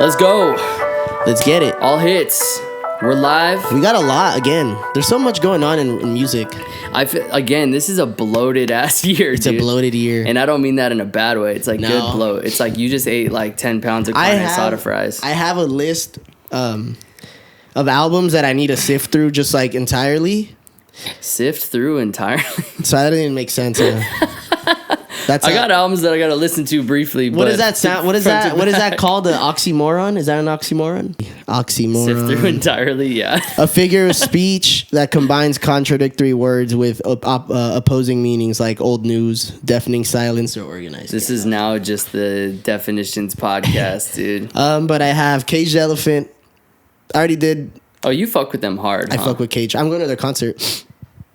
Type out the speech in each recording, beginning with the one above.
Let's go. Let's get it. All hits. We're live. We got a lot again. There's so much going on in music. I feel, again, this is a bloated ass year. It's a bloated year, and I don't mean that in a bad way. It's like good bloat. It's like you just ate like 10 pounds of carne asada fries. I have a list of albums that I need to sift through, just like entirely. Sift through entirely. So that didn't make sense. I got albums that I got to listen to briefly. What does that sound? What is that? What is that called? The oxymoron? Is that an oxymoron? Oxymoron. Sift through entirely, yeah. A figure of speech that combines contradictory words with opposing meanings, like old news, deafening silence, or organized. This is now just the definitions podcast, dude. But I have Caged Elephant. I already did. Oh, you fuck with them hard. I fuck with Cage. I'm going to their concert.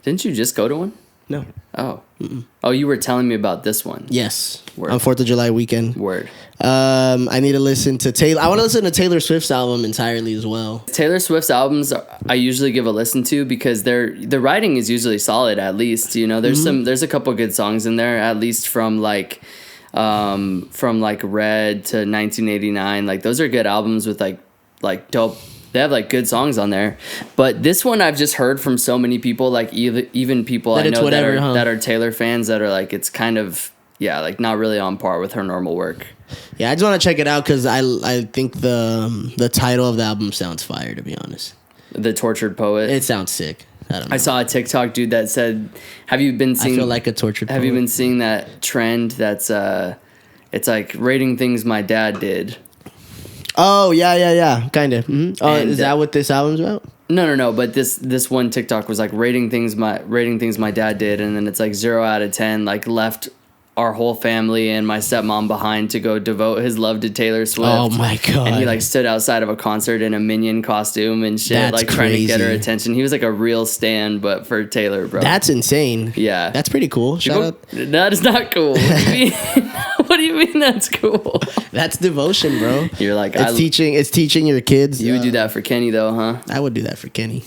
Didn't you just go to one? No. Oh. Mm-mm. Oh, you were telling me about this one. Yes. Word. On 4th of July weekend. Word. I need to listen to Taylor. I want to listen to Taylor Swift's album entirely as well. Taylor Swift's albums I usually give a listen to because the writing is usually solid. At least there's a couple good songs in there. At least from Red to 1989. Like those are good albums with like dope. They have like good songs on there, but this one I've just heard from so many people, like even people I know that are Taylor fans, that are like it's kind of like not really on par with her normal work. Yeah, I just want to check it out because I think the title of the album sounds fire. To be honest, The Tortured Poet. It sounds sick. I don't know. I saw a TikTok dude that said, "Have you been seeing?" I feel like a tortured. Have poet. you been seeing that trend? That's it's like rating things my dad did. Oh, yeah, kind of. Mm-hmm. Oh, is that what this album's about? No. But this one TikTok was like rating things my dad did, and then it's like 0 out of 10. Like left our whole family and my stepmom behind to go devote his love to Taylor Swift. Oh my god! And he like stood outside of a concert in a Minion costume and shit, That's like trying to get her attention. He was like a real stan, but for Taylor, bro. That's insane. Yeah, that's pretty cool. Shout out. That is not cool. What do you mean? What do you mean that's cool? That's devotion, bro. You're like It's teaching your kids. You would do that for Kenny, though, huh? I would do that for Kenny.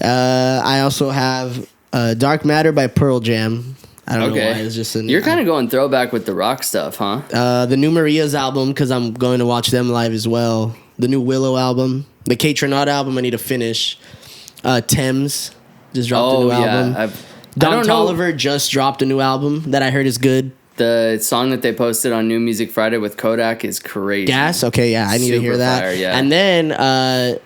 I also have Dark Matter by Pearl Jam. I don't know why. It's just you're kind of going thaowback with the rock stuff, huh? The new Maria's album, because I'm going to watch them live as well. The new Willow album. The Kate Trinot album I need to finish. Thames just dropped a new album. Don Toliver just dropped a new album that I heard is good. The song that they posted on New Music Friday with Kodak is crazy. Gas? Okay, yeah, I need to hear that. Fire, yeah. And then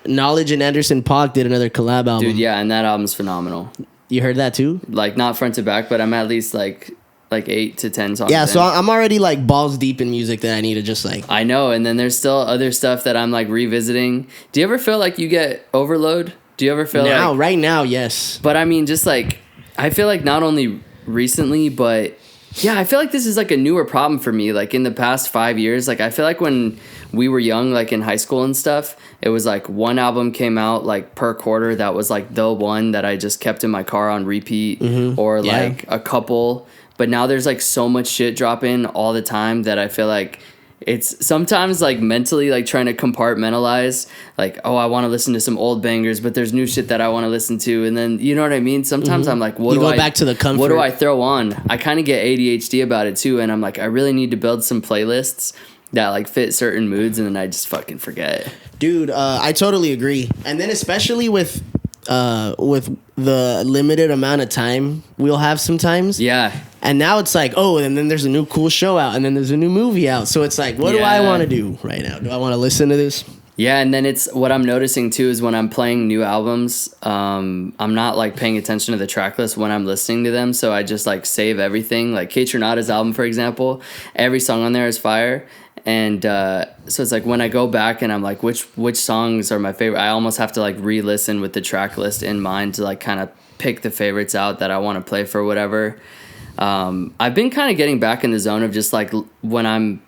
Knowledge and Anderson .Paak did another collab album. Dude, yeah, and that album's phenomenal. You heard that too? Like, not front to back, but I'm at least like 8 to 10 songs. Yeah, so I'm already like balls deep in music that I need to just like... I know, and then there's still other stuff that I'm like revisiting. Do you ever feel like you get overload? Do you ever feel right now, yes. But I mean, just like, I feel like not only recently, but... Yeah, I feel like this is like a newer problem for me. Like in the past 5 years, like I feel like when we were young, like in high school and stuff, it was like one album came out like per quarter that was like the one that I just kept in my car on repeat, or like a couple. But now there's like so much shit dropping all the time that I feel like it's sometimes like mentally like trying to compartmentalize, like, oh, I want to listen to some old bangers, but there's new shit that I want to listen to. And then, you know what I mean? Sometimes I'm like, back to the comfort. What do I throw on? I kind of get ADHD about it too. And I'm like, I really need to build some playlists that like fit certain moods. And then I just fucking forget. Dude, I totally agree. And then especially with the limited amount of time we'll have sometimes. Yeah. And now it's like, oh, and then there's a new cool show out, and then there's a new movie out. So it's like, what do I want to do right now? Do I want to listen to this? Yeah, and then it's what I'm noticing too is when I'm playing new albums, I'm not like paying attention to the track list when I'm listening to them. So I just like save everything. Like Kate Trinot's album, for example, every song on there is fire. And so it's like when I go back and I'm like, which songs are my favorite? I almost have to like re-listen with the track list in mind to like kind of pick the favorites out that I want to play for whatever. I've been kind of getting back in the zone of just like when I'm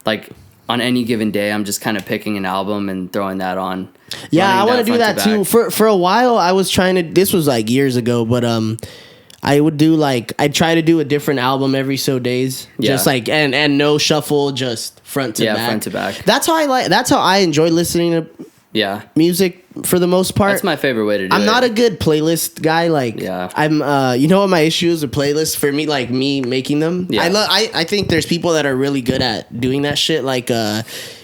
like on any given day, I'm just kind of picking an album and throwing that on. Yeah, I want to do that too. For a while, I was trying to. This was like years ago, but I would do like I'd try to do a different album every so days, just like and no shuffle, just front to back. Yeah, front to back. That's how I enjoy listening to Yeah. music for the most part. That's my favorite way to do it. I'm not a good playlist guy. Like, yeah. I'm, you know what my issue is with playlists for me, like me making them. Yeah. I think there's people that are really good at doing that shit. Like,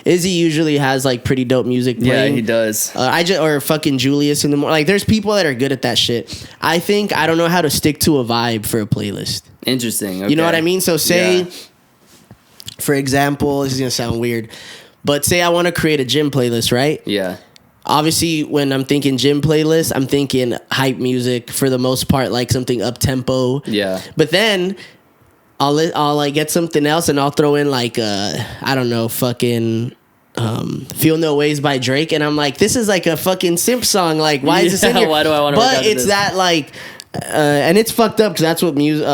Izzy usually has like pretty dope music playing. Yeah, he does. Or fucking Julius in the morning. Like, there's people that are good at that shit. I think I don't know how to stick to a vibe for a playlist. Interesting. Okay. You know what I mean? So say, for example, this is gonna sound weird, but say I want to create a gym playlist, right? Yeah. Obviously, when I'm thinking gym playlist, I'm thinking hype music for the most part, like something up tempo. Yeah. But then I'll like get something else and I'll throw in like I don't know, fucking Feel No Ways by Drake, and I'm like, this is like a fucking simp song. Like, why is this in here? Why do I want to? But it's that like. And it's fucked up because that's what music.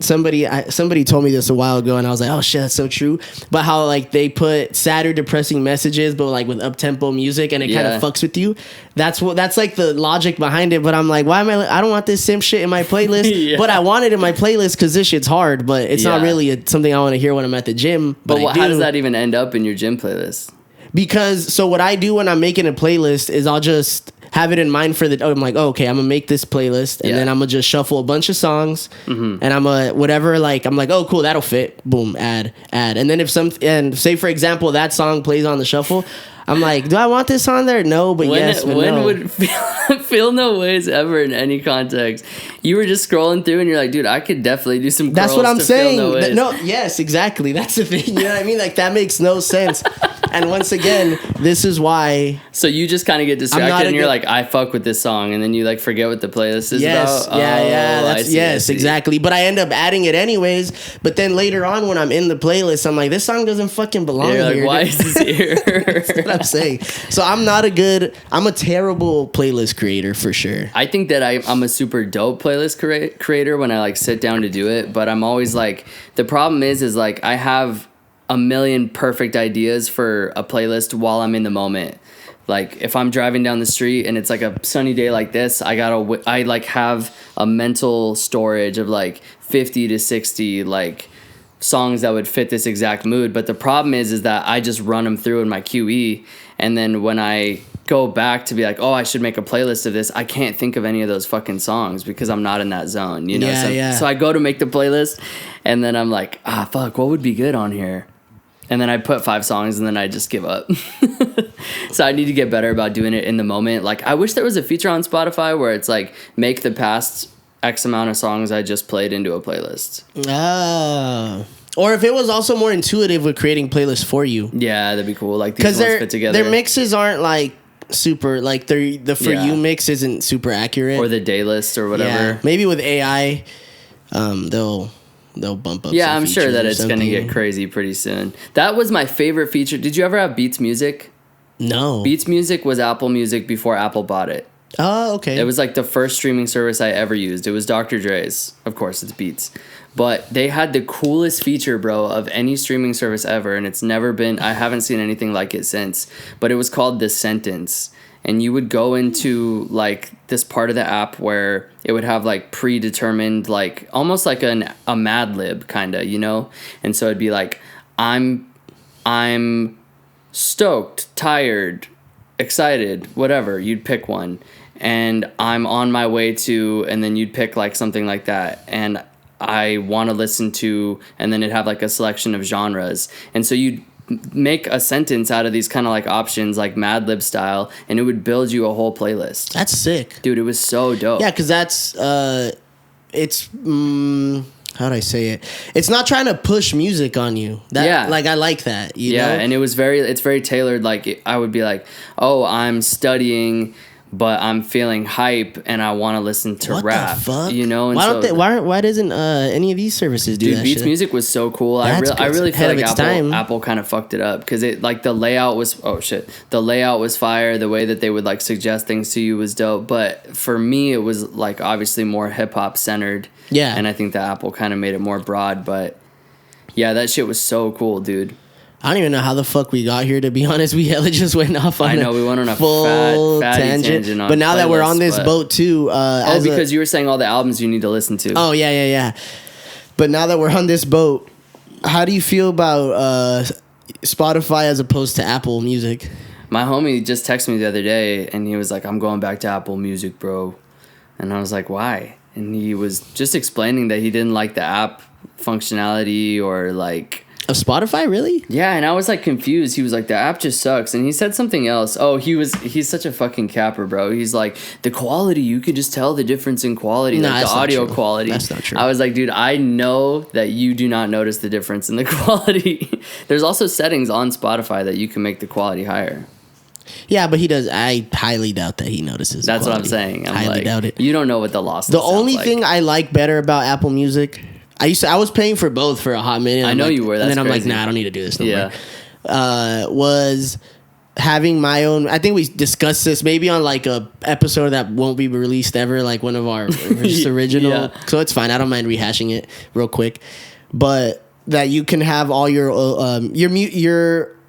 Somebody told me this a while ago, and I was like, "Oh shit, that's so true." But how like they put sad or depressing messages, but like with up tempo music, and it kind of fucks with you. That's like the logic behind it. But I'm like, why am I don't want this simp shit in my playlist, but I want it in my playlist because this shit's hard. But it's not really something I want to hear when I'm at the gym. But how does that even end up in your gym playlist? Because so what I do when I'm making a playlist is I'll just have it in mind for I'm like, oh, okay, I'm gonna make this playlist, and then I'm gonna just shuffle a bunch of songs, and I'm gonna whatever, like I'm like, oh, cool, that'll fit, boom, add, and then say for example that song plays on the shuffle, I'm like, do I want this on there? No, but yes. But when no. would feel No Ways ever in any context? You were just scrolling through and you're like, dude, I could definitely do some. That's what I'm saying. Feel No Ways. Yes, exactly. That's the thing. You know what I mean? Like that makes no sense. And once again, this is why. So you just kind of get distracted and you're like, I fuck with this song, and then you like forget what the playlist is about. Yes, exactly. But I end up adding it anyways. But then later on, when I'm in the playlist, I'm like, this song doesn't fucking belong here. Like, why is this here? That's what I'm saying. So I'm a terrible playlist creator for sure. I think that I'm a super dope playlist creator when I like sit down to do it. But I'm always like, the problem is like I have a million perfect ideas for a playlist while I'm in the moment. Like if I'm driving down the street and it's like a sunny day like this, I like have a mental storage of like 50 to 60 like songs that would fit this exact mood. But the problem is that I just run them through in my QE, and then when I go back to be like, oh, I should make a playlist of this, I can't think of any of those fucking songs because I'm not in that zone, you know? So I go to make the playlist, and then I'm like, fuck, what would be good on here? And then I put 5 songs, and then I just give up. So I need to get better about doing it in the moment. Like, I wish there was a feature on Spotify where it's like, make the past X amount of songs I just played into a playlist. Or if it was also more intuitive with creating playlists for you. Yeah, that'd be cool. Like, these ones fit together. Their mixes aren't like super, like the For You mix isn't super accurate. Or the day list or whatever. Yeah. Maybe with AI, they'll bump up. Yeah, I'm sure that it's going to get crazy pretty soon. That was my favorite feature. Did you ever have Beats Music? No. Beats Music was Apple Music before Apple bought it. Oh, okay. It was like the first streaming service I ever used. It was Dr. Dre's. Of course, it's Beats. But they had the coolest feature, bro, of any streaming service ever. And it's never been, I haven't seen anything like it since. But it was called The Sentence. And you would go into like this part of the app where it would have like predetermined, like almost like a Mad Lib kind of, you know? And so it'd be like, I'm stoked, tired, excited, whatever. You'd pick one. And I'm on my way to, and then you'd pick like something like that. And I want to listen to, and then it'd have like a selection of genres. And so you'd make a sentence out of these kind of like options, like Mad Lib style, and it would build you a whole playlist. That's sick. Dude, it was so dope. Yeah, because that's, it's, how do I say it? It's not trying to push music on you. Like, I like that, you know? And it's very tailored. Like, I would be like, oh, I'm studying, but I'm feeling hype and I want to listen to rap. The fuck? You know? And why doesn't any of these services do that? Beats shit? Music was so cool. I really feel like Apple kind of fucked it up because it like the layout was the layout was fire. The way that they would like suggest things to you was dope. But for me, it was like obviously more hip hop centered. Yeah, and I think that Apple kind of made it more broad. But yeah, that shit was so cool, dude. I don't even know how the fuck we got here, to be honest. We hella just went off on we went on a full tangent. But now that we're on this boat too... because you were saying all the albums you need to listen to. Oh, yeah. But now that we're on this boat, how do you feel about Spotify as opposed to Apple Music? My homie just texted me the other day, and he was like, I'm going back to Apple Music, bro. And I was like, why? And he was just explaining that he didn't like the app functionality or like... Of Spotify, really? Yeah, and I was like confused. He was like, the app just sucks. And he said something else. Oh, he's such a fucking capper, bro. He's like, the quality, you could just tell the difference in quality, like the audio quality. That's not true. I was like, dude, I know that you do not notice the difference in the quality. There's also settings on Spotify that you can make the quality higher. Yeah, but he does. I highly doubt that he notices. That's what I'm saying. I'm highly doubt it. You don't know what the loss. The only thing I like better about Apple Music, I was paying for both for a hot minute. I know you were. That's and then I'm crazy. like, nah, I don't need to do this no more. Was having my own. I think we discussed this maybe on like a episode that won't be released ever, like one of our just original. Yeah. So it's fine. I don't mind rehashing it real quick, but that you can have all your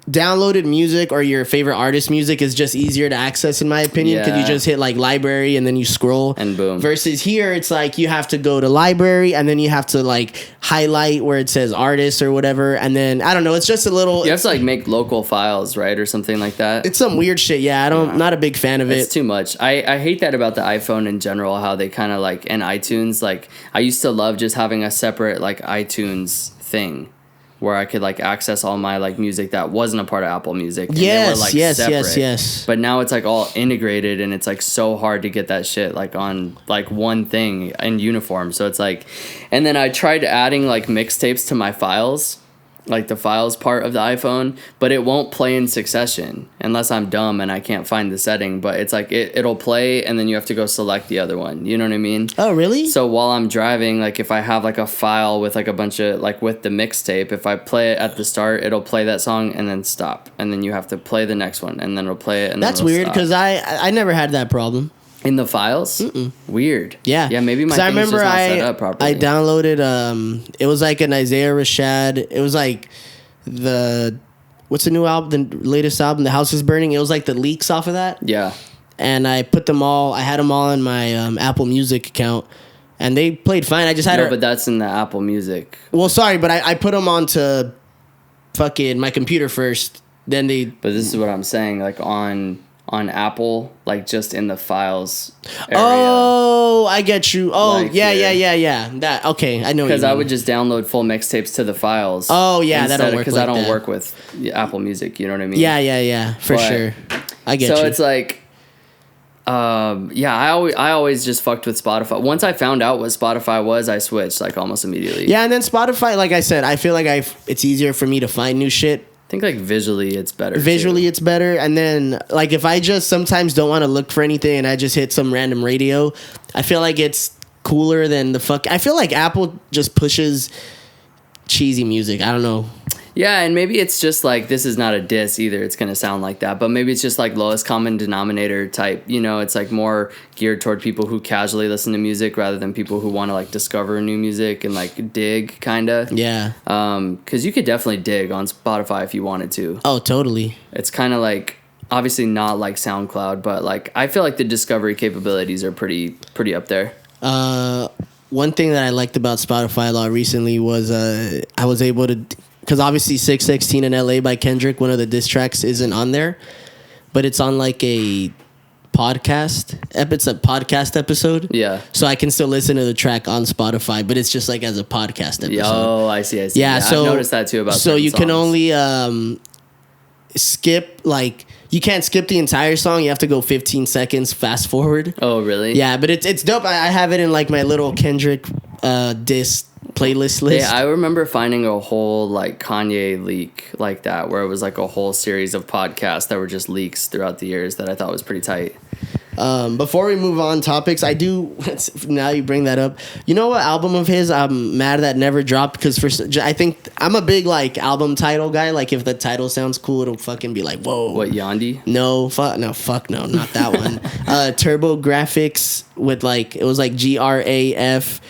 downloaded music or your favorite artist music is just easier to access in my opinion, because you just hit like library and then you scroll and boom. Versus here it's like you have to go to library and then you have to like highlight where it says artist or whatever, and then I don't know, it's just a little, you have to like make local files, right, or something like that. It's some weird shit. Not a big fan of it. It's too much. I hate that about the iPhone in general, how they kind of like, and iTunes, like I used to love just having a separate like iTunes thing where I could like access all my like music that wasn't a part of Apple Music. And Yes. But now it's like all integrated, and it's like so hard to get that shit like on like one thing in uniform. So it's like, and then I tried adding like mixtapes to my files, like the files part of the iPhone, but it won't play in succession unless I'm dumb and I can't find the setting. But it's like it'll play, and then you have to go select the other one. You know what I mean? Oh, really? So while I'm driving, like if I have like a file with like a bunch of like with the mixtape, if I play it at the start, it'll play that song and then stop, and then you have to play the next one, and then it'll play it. And that's then weird, because I never had that problem. In the files? Mm-mm. Weird. Yeah. Yeah, maybe my thing's just not set up properly. I downloaded, it was like an Isaiah Rashad. It was like what's the new album, the latest album, The House is Burning? It was like the leaks off of that. Yeah. And I had them all in my Apple Music account, and they played fine. I just had but that's in the Apple Music. Well, sorry, but I put them onto fucking my computer first, then they... But this is what I'm saying, like on Apple, like just in the files area. Oh, I get you. Oh, like, yeah. That, okay, I know. Because I would just download full mixtapes to the files. Oh, yeah, that don't work. Because I don't work with Apple Music, you know what I mean? Yeah, for sure. I get you. So it's like, I always just fucked with Spotify. Once I found out what Spotify was, I switched like almost immediately. Yeah, and then Spotify, like I said, I feel like it's easier for me to find new shit. I think like visually it's better. It's better. And then like if I just sometimes don't want to look for anything and I just hit some random radio, I feel like it's cooler than I feel like Apple just pushes cheesy music. I don't know. Yeah, and maybe it's just like, this is not a diss either, it's going to sound like that, but maybe it's just like lowest common denominator type, you know, it's like more geared toward people who casually listen to music rather than people who want to like discover new music and like dig, kind of. Yeah. Because you could definitely dig on Spotify if you wanted to. Oh, totally. It's kind of like, obviously not like SoundCloud, but like I feel like the discovery capabilities are pretty up there. One thing that I liked about Spotify a lot recently was I was able to... Because obviously 616 in LA by Kendrick, one of the diss tracks, isn't on there. But it's on like a podcast. It's a podcast episode. Yeah. So I can still listen to the track on Spotify, but it's just like as a podcast episode. Oh, I see. Yeah, so I've noticed that too about so you songs. Can only skip, like, you can't skip the entire song. You have to go 15 seconds fast forward. Oh, really? Yeah, but it's dope. I have it in like my little Kendrick diss playlist list. Yeah, I remember finding a whole like Kanye leak like that, where it was like a whole series of podcasts that were just leaks throughout the years that I thought was pretty tight. Before we move on topics, I do, now you bring that up, you know what album of his I'm mad that never dropped? Because I think I'm a big like album title guy. Like if the title sounds cool, it'll fucking be like, whoa. What, Yandi? No, fuck no, not that one. Turbo Graphics with like, it was like GRAF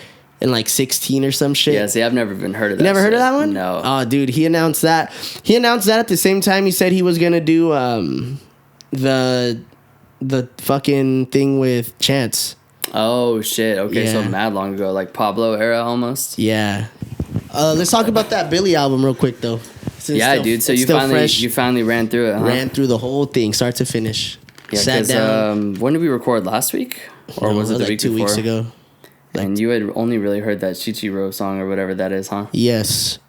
and like 16 or some shit. Yeah, see, I've never even heard of that. You never heard of that one? No. Oh, dude, he announced that. He announced that at the same time he said he was gonna do the fucking thing with Chance. Oh shit. Okay, Yeah. so mad long ago, like Pablo era almost. Yeah. Let's talk about that Billie album real quick though. Yeah, dude. So you finally ran through it, huh? Ran through the whole thing, start to finish. Yeah, sat down. When did we record last week? Or was it the week 2 weeks ago? And you had only really heard that Chichiro song or whatever that is, huh? Yes.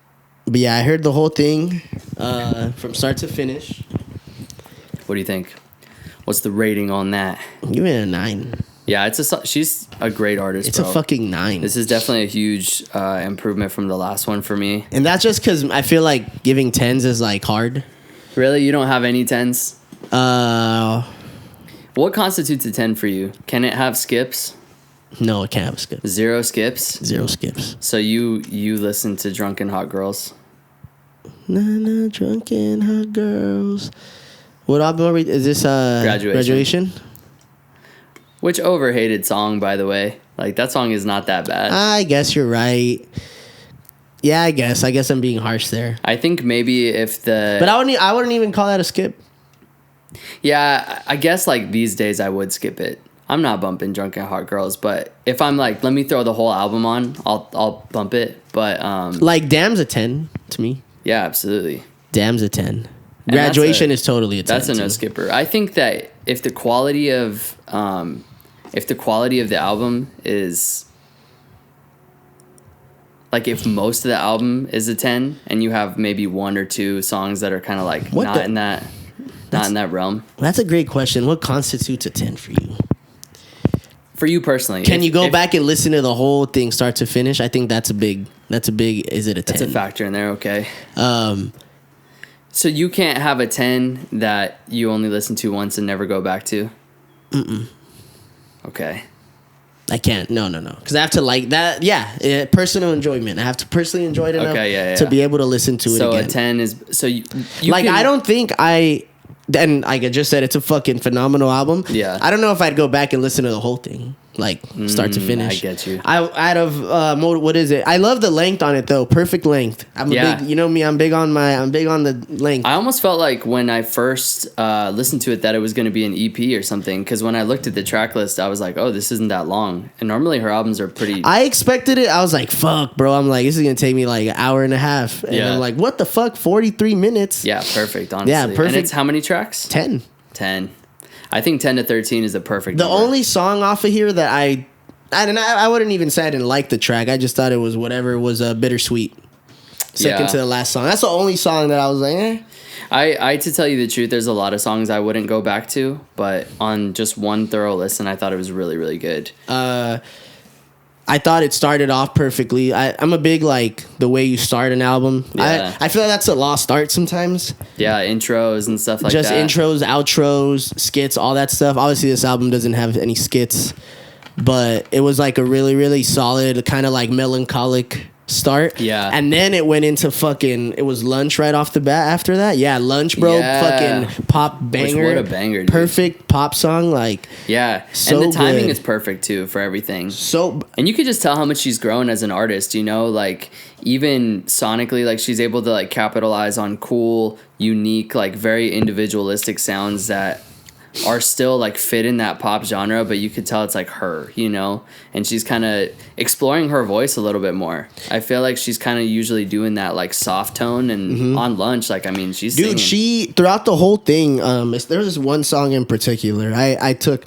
But yeah, I heard the whole thing from start to finish. What do you think? What's the rating on that? Give it a 9. Yeah, she's a great artist. It's a fucking 9. This is definitely a huge improvement from the last one for me. And that's just because I feel like giving 10s is like hard. Really? You don't have any 10s? What constitutes a 10 for you? Can it have skips? No, it can't have skips. 0 skips? 0 skips. So you listen to Drunken Hot Girls? Nah, Drunken Hot Girls. What album is this? Graduation? Which overhated song, by the way. Like, that song is not that bad. I guess you're right. Yeah, I guess I'm being harsh there. I think maybe if the... But I wouldn't even call that a skip. Yeah, I guess, like, these days I would skip it. I'm not bumping Drunken Hot Girls, but if I'm like, let me throw the whole album on, I'll bump it. But like Damn's a 10 to me. Yeah, absolutely. Damn's a 10. And Graduation is totally a 10. That's a no skipper. I think that if the quality of the album is like, if most of the album is a 10 and you have maybe 1 or 2 songs that are kind of like not in that realm. That's a great question. What constitutes a 10 for you? For you personally, can you go back and listen to the whole thing start to finish? I think that's a big. Is it a 10? That's a factor in there. Okay. So you can't have a 10 that you only listen to once and never go back to. Okay. I can't. No. Because I have to like that. Yeah, personal enjoyment. I have to personally enjoy it enough to be able to listen to it again. So a 10 is you like I don't think I. And like I just said, it's a fucking phenomenal album. Yeah. I don't know if I'd go back and listen to the whole thing, like start to finish. I get you. What is it? I love the length on it though. Perfect length. I'm a big, you know me. I'm big on the length. I almost felt like when I first listened to it that it was going to be an EP or something. Because when I looked at the track list, I was like, oh, this isn't that long. And normally her albums are pretty. I expected it. I was like, fuck, bro. I'm like, this is gonna take me like an hour and a half. And I'm like, what the fuck? 43 minutes. Yeah, perfect. Honestly. Yeah, perfect. And it's how many tracks? 10. I think 10 to 13 is the perfect number. The only song off of here that I wouldn't even say I didn't like the track. I just thought it was whatever was Bittersweet. Second to the last song. That's the only song that I was like, eh. I to tell you the truth, there's a lot of songs I wouldn't go back to, but on just one thorough listen, I thought it was really, really good. I thought it started off perfectly. I'm a big, like, the way you start an album. Yeah. I feel like that's a lost art sometimes. Yeah, intros and stuff like that. Just intros, outros, skits, all that stuff. Obviously, this album doesn't have any skits, but it was, like, a really, really solid, kind of, like, melancholic start. Yeah. And then it went into it was Lunch right off the bat after that. Yeah, Lunch, bro. Yeah. Fucking pop banger. What a banger, dude. Perfect pop song. Like, yeah. So and the timing good. is perfect, too, for everything. So. And you could just tell how much she's grown as an artist, you know? Like, even sonically, like, she's able to, like, capitalize on cool, unique, like, very individualistic sounds that are still like fit in that pop genre, but you could tell it's like her, you know? And she's kind of exploring her voice a little bit more. I feel like she's kind of usually doing that like soft tone, and on Lunch, like, I mean, she's singing. She throughout the whole thing, there was one song in particular. I took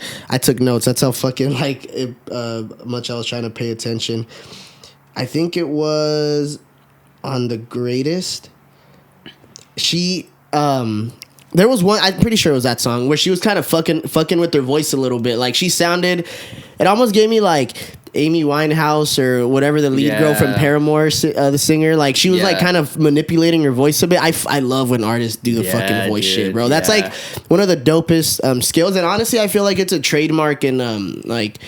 notes. That's how fucking like much I was trying to pay attention. I think it was on The Greatest. There was one, I'm pretty sure it was that song, where she was kind of fucking with her voice a little bit. Like, she sounded, it almost gave me, like, Amy Winehouse or whatever, the lead girl from Paramore, the singer. Like, she was, like, kind of manipulating her voice a bit. I love when artists do the fucking voice shit, bro. That's, like, one of the dopest skills. And honestly, I feel like it's a trademark in, like,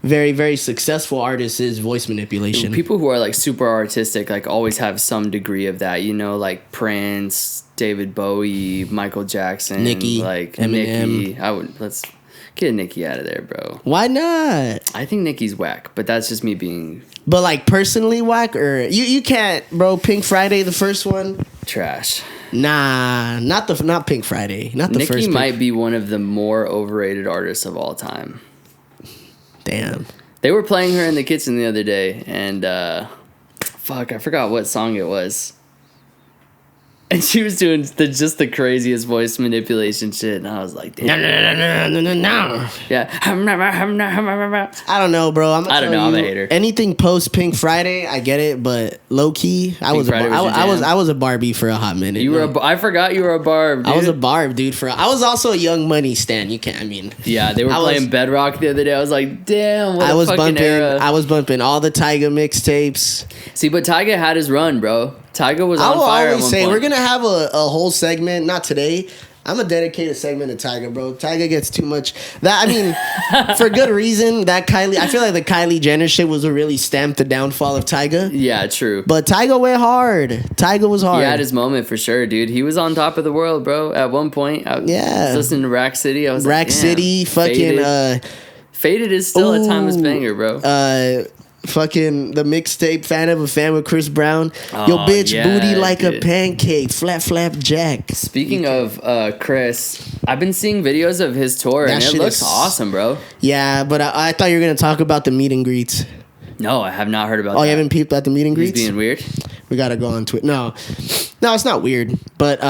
very, very successful artists is voice manipulation. People who are, like, super artistic, like, always have some degree of that, you know, like Prince, David Bowie, Michael Jackson, Nicki, like Eminem. Nicki. Let's get Nicki out of there, bro. Why not? I think Nicki's whack, but that's just me being. But like personally whack, or you can't, bro. Pink Friday, the first one, trash. Nah, not Pink Friday, not the first. Nicki might be one of the more overrated artists of all time. Damn. They were playing her in the kitchen the other day, and fuck, I forgot what song it was. And she was doing just the craziest voice manipulation shit, and I was like, damn. No. Yeah. I don't know, bro. I don't know. I'm a hater. Anything post Pink Friday, I get it, but low key, I was a Barbie for a hot minute. You were I forgot you were a Barb, dude. I was a Barb, dude. I was also a Young Money stan. You can't. I mean. Yeah, they were playing Bedrock the other day. I was like, damn. What a fucking era. I was bumping all the Tyga mixtapes. See, but Tyga had his run, bro. Tyga was on fire. I will always say point. we're gonna have a whole segment. Not today. I'm a dedicated segment to Tyga, bro. Tyga gets too much. For good reason. I feel like the Kylie Jenner shit was what really stamped the downfall of Tyga. Yeah, true. But Tyga went hard. Tyga was hard. He had his moment for sure, dude. He was on top of the world, bro. At one point, I was listening to Rack City. I was Rack City, fucking. Faded is still a timeless banger, bro. Fucking the mixtape Fan of a Fan with Chris Brown. Yo, bitch, booty like a pancake. Flap jack. Speaking of Chris, I've been seeing videos of his tour, and it looks awesome, bro. Yeah, but I thought you were going to talk about the meet and greets. No, I have not heard about that. Oh, you haven't peeped at the meet and greets? He's being weird? We got to go on Twitter. No, it's not weird, but...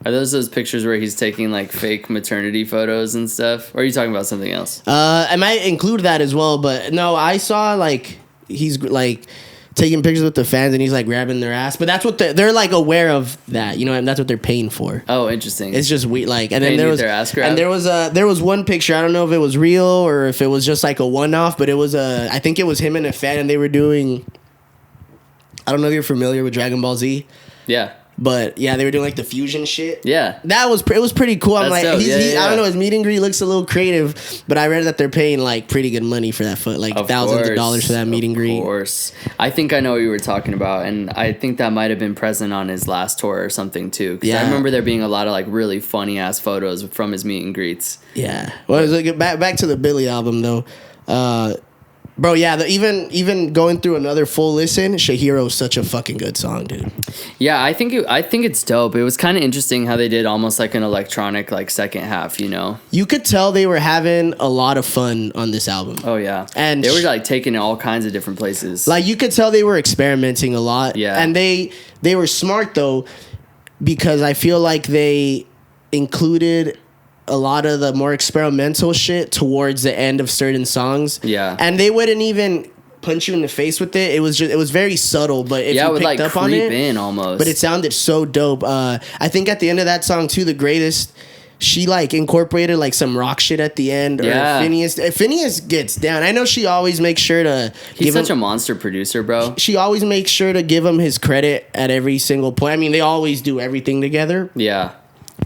Are those pictures where he's taking like fake maternity photos and stuff? Or are you talking about something else? I might include that as well, but no, I saw like he's like taking pictures with the fans and he's like grabbing their ass. But that's what they're like aware of that, you know, and that's what they're paying for. Oh, interesting. It's just weird, like, and then there was one picture. I don't know if it was real or if it was just like a one-off, but it was I think it was him and a fan, and they were doing. I don't know if you're familiar with Dragon Ball Z. Yeah. But yeah, they were doing like the fusion shit. Yeah, it was pretty cool. I'm That's like, dope. I don't know, his meet and greet looks a little creative, but I read that they're paying like pretty good money for that like thousands of dollars for that meet and greet. Of course, I think I know what you were talking about, and I think that might have been present on his last tour or something too. Because I remember there being a lot of like really funny ass photos from his meet and greets. Yeah. Well, like, back to the Billie album though. Bro, yeah, even going through another full listen, Shahiro's such a fucking good song, dude. Yeah, I think it's dope. It was kind of interesting how they did almost like an electronic like second half, you know. You could tell they were having a lot of fun on this album. Oh yeah, and they were like taking it all kinds of different places. Like you could tell they were experimenting a lot. Yeah, and they were smart though, because I feel like they included a lot of the more experimental shit towards the end of certain songs. Yeah. And they wouldn't even punch you in the face with it. It was very subtle, but if you picked up on it, in almost. But it sounded so dope. I think at the end of that song too, The Greatest, she like incorporated like some rock shit at the end. Yeah. Or Phineas gets down. I know she always makes sure to He's such a monster producer, bro. She always makes sure to give him his credit at every single point. I mean, they always do everything together. Yeah.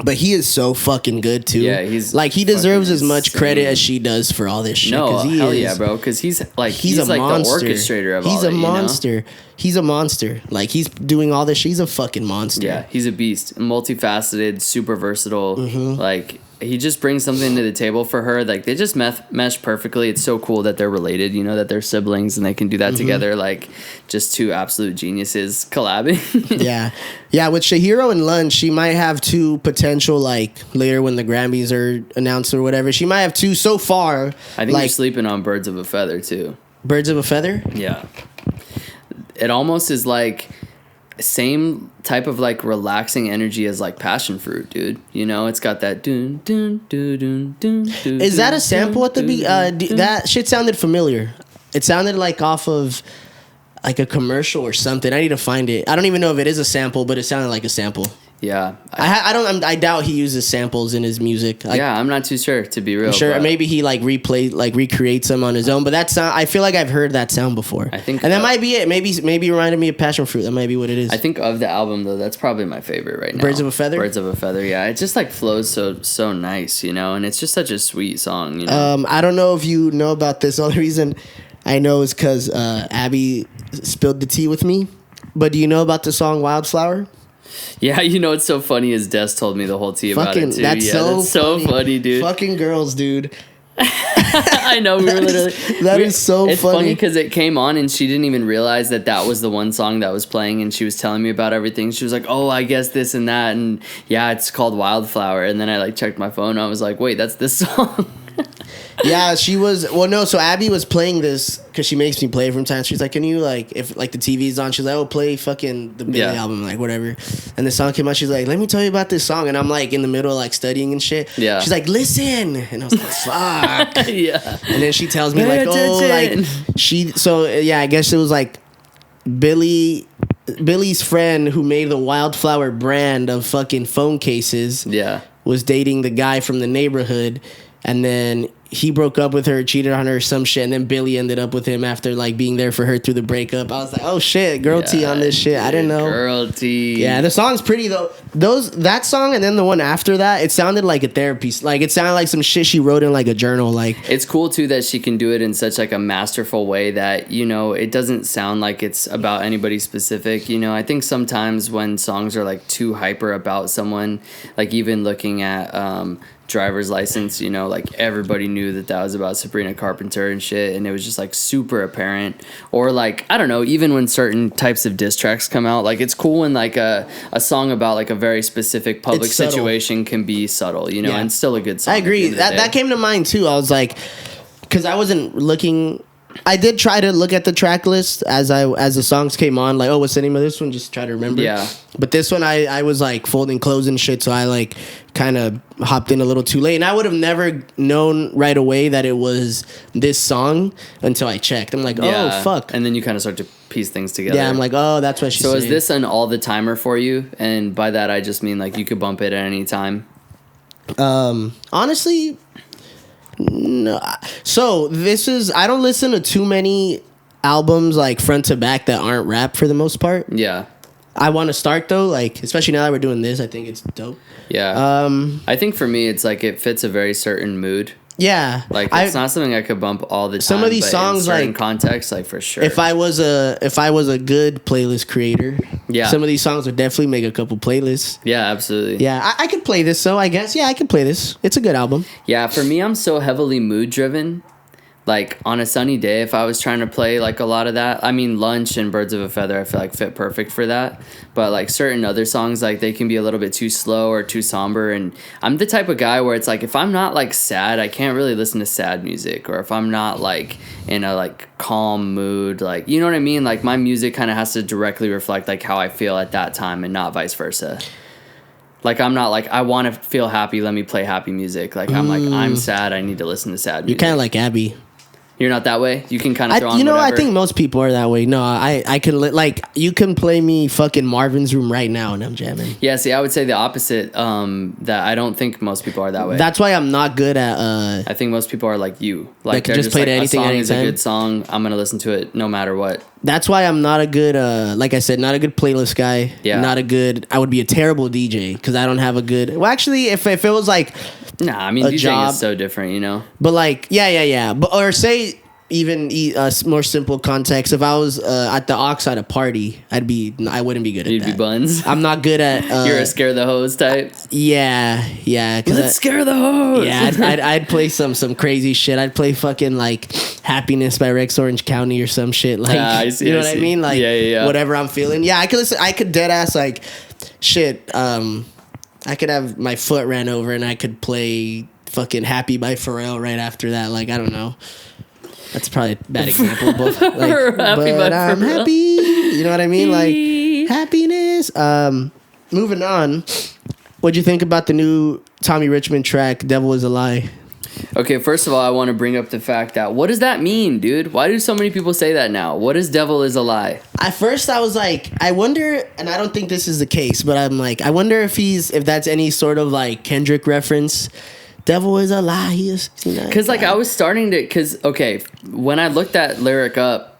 But he is so fucking good too. Yeah, he's like he deserves as much credit as she does for all this shit. No, hell yeah, bro. Because he's like a like monster. The orchestrator of all. He's a monster. You know? He's a monster. Like he's doing all this. He's a fucking monster. Yeah, he's a beast. Multifaceted, super versatile. Mm-hmm. Like he just brings something to the table for her. Like they just mesh perfectly. It's so cool that they're related. You know, that they're siblings and they can do that together. Like just two absolute geniuses collabing. Yeah. With Shahiro and Lund, she might have two potential, like later when the Grammys are announced or whatever. She might have two so far. I think you're sleeping on Birds of a Feather too. Birds of a Feather? Yeah. It almost is like same type of like relaxing energy as like Passion Fruit, dude. You know, it's got that dun dun dun dun dun. Is that a sample at the beat? That shit sounded familiar. It sounded like off of like a commercial or something. I need to find it. I don't even know if it is a sample, but it sounded like a sample. Yeah, I doubt he uses samples in his music. Yeah, I'm not too sure, to be real. I'm sure maybe he like recreates them on his own. But that sound, I feel like I've heard that sound before. I think, and that might be it. Maybe it reminded me of Passion Fruit. That might be what it is. I think of the album though, that's probably my favorite right now. Birds of a Feather. Birds of a Feather. Yeah, it just like flows so nice, you know, and it's just such a sweet song. You know? I don't know if you know about this. The only reason I know is because Abby spilled the tea with me. But do you know about the song Wildflower? Yeah, you know what's so funny is Des told me the whole tea about it too. That's so funny, dude. Fucking girls, dude. I know, we were literally... Is so funny. It's funny because it came on and she didn't even realize that was the one song that was playing, and she was telling me about everything. She was like, oh, I guess this and that, and yeah, it's called Wildflower. And then I like checked my phone and I was like, wait, that's this song? Yeah, she was. Well, no. So Abby was playing this because she makes me play it from time. She's like, "Can you like if like the TV's on?" She's like, "Oh, play fucking the Billie album, like whatever." And the song came out. She's like, "Let me tell you about this song." And I'm like in the middle of like studying and shit. Yeah. She's like, "Listen," and I was like, "Fuck." Yeah. And then she tells me like, "Oh, like she." So yeah, I guess it was like Billy's friend who made the Wildflower brand of fucking phone cases. Yeah. Was dating the guy from the neighborhood, and then he broke up with her, cheated on her or some shit, and then Billy ended up with him after like being there for her through the breakup. I was like, oh shit, girl T on this shit. I didn't know. Girl T. Yeah, the song's pretty though. That song and then the one after that, it sounded like a therapy. Like it sounded like some shit she wrote in like a journal. Like it's cool too that she can do it in such like a masterful way that, you know, it doesn't sound like it's about anybody specific. You know, I think sometimes when songs are like too hyper about someone, like even looking at Driver's License, you know, like everybody knew that was about Sabrina Carpenter and shit, and it was just like super apparent. Or like, I don't know, even when certain types of diss tracks come out, like it's cool when like a song about like a very specific public situation can be subtle, you know, and still a good song. I agree. That came to mind too. I was like, because I wasn't looking. I did try to look at the track list as the songs came on, like, oh, what's the name of this one? Just try to remember. Yeah. But this one, I was like folding clothes and shit, so I like kind of hopped in a little too late, and I would have never known right away that it was this song until I checked. I'm like, oh fuck, and then you kind of start to piece things together. Yeah, I'm like, oh, that's what she's saying. So is this an all the timer for you? And by that I just mean like you could bump it at any time. Honestly. No. So I don't listen to too many albums like front to back that aren't rap for the most part. Yeah. I want to start though, like especially now that we're doing this, I think it's dope. Yeah. I think for me it's like it fits a very certain mood. Yeah. Like it's not something I could bump all the time. Some of these songs, in like context, like for sure. If I was a good playlist creator, some of these songs would definitely make a couple playlists. Yeah, absolutely. Yeah, I could play this, so I guess I could play this. It's a good album. Yeah, for me, I'm so heavily mood driven. Like on a sunny day, if I was trying to play like a lot of that, I mean, Lunch and Birds of a Feather, I feel like fit perfect for that. But like certain other songs, like they can be a little bit too slow or too somber. And I'm the type of guy where it's like, if I'm not like sad, I can't really listen to sad music. Or if I'm not like in a like calm mood, like, you know what I mean? Like my music kind of has to directly reflect like how I feel at that time and not vice versa. Like, I'm not like, I want to feel happy, let me play happy music. Like, I'm like, I'm sad, I need to listen to sad music. You're kind of like Abby. You're not that way? You can kind of throw on whatever. I think most people are that way. No, I can, like, you can play me fucking Marvin's Room right now and I'm jamming. Yeah, see, I would say the opposite, that I don't think most people are that way. That's why I'm not good at, I think most people are like you. Like, they just play like, anything a song anytime. is a good song, I'm going to listen to it no matter what. That's why I'm not a good, like I said, not a good playlist guy. Yeah. I would be a terrible DJ because I don't have a good, well, actually, if it was like, nah, I mean, DJing is so different, you know? But like, yeah. But, or say, even more simple context, if I was at the aux at a party, I wouldn't be good at that. You'd be buns. I'm not good at you're a scare the hose type. Yeah. Let's scare the hose. Yeah, I'd play some crazy shit. I'd play fucking like Happiness by Rex Orange County or some shit. Like, I see, you know what I mean? Like, yeah. Whatever I'm feeling. Yeah, I could dead ass like shit. I could have my foot ran over and I could play fucking Happy by Pharrell right after that. Like, I don't know. That's probably a bad example, but like, but I'm happy. You know what I mean? Like happiness. Moving on. What'd you think about the new Tommy Richman track, "Devil Is a Lie"? Okay, first of all, I want to bring up the fact that what does that mean, dude? Why do so many people say that now? What is "Devil Is a Lie"? At first, I was like, I wonder, and I don't think this is the case, but I'm like, I wonder if that's any sort of like Kendrick reference. Devil is a lie. Because like I was starting to, okay, when I looked that lyric up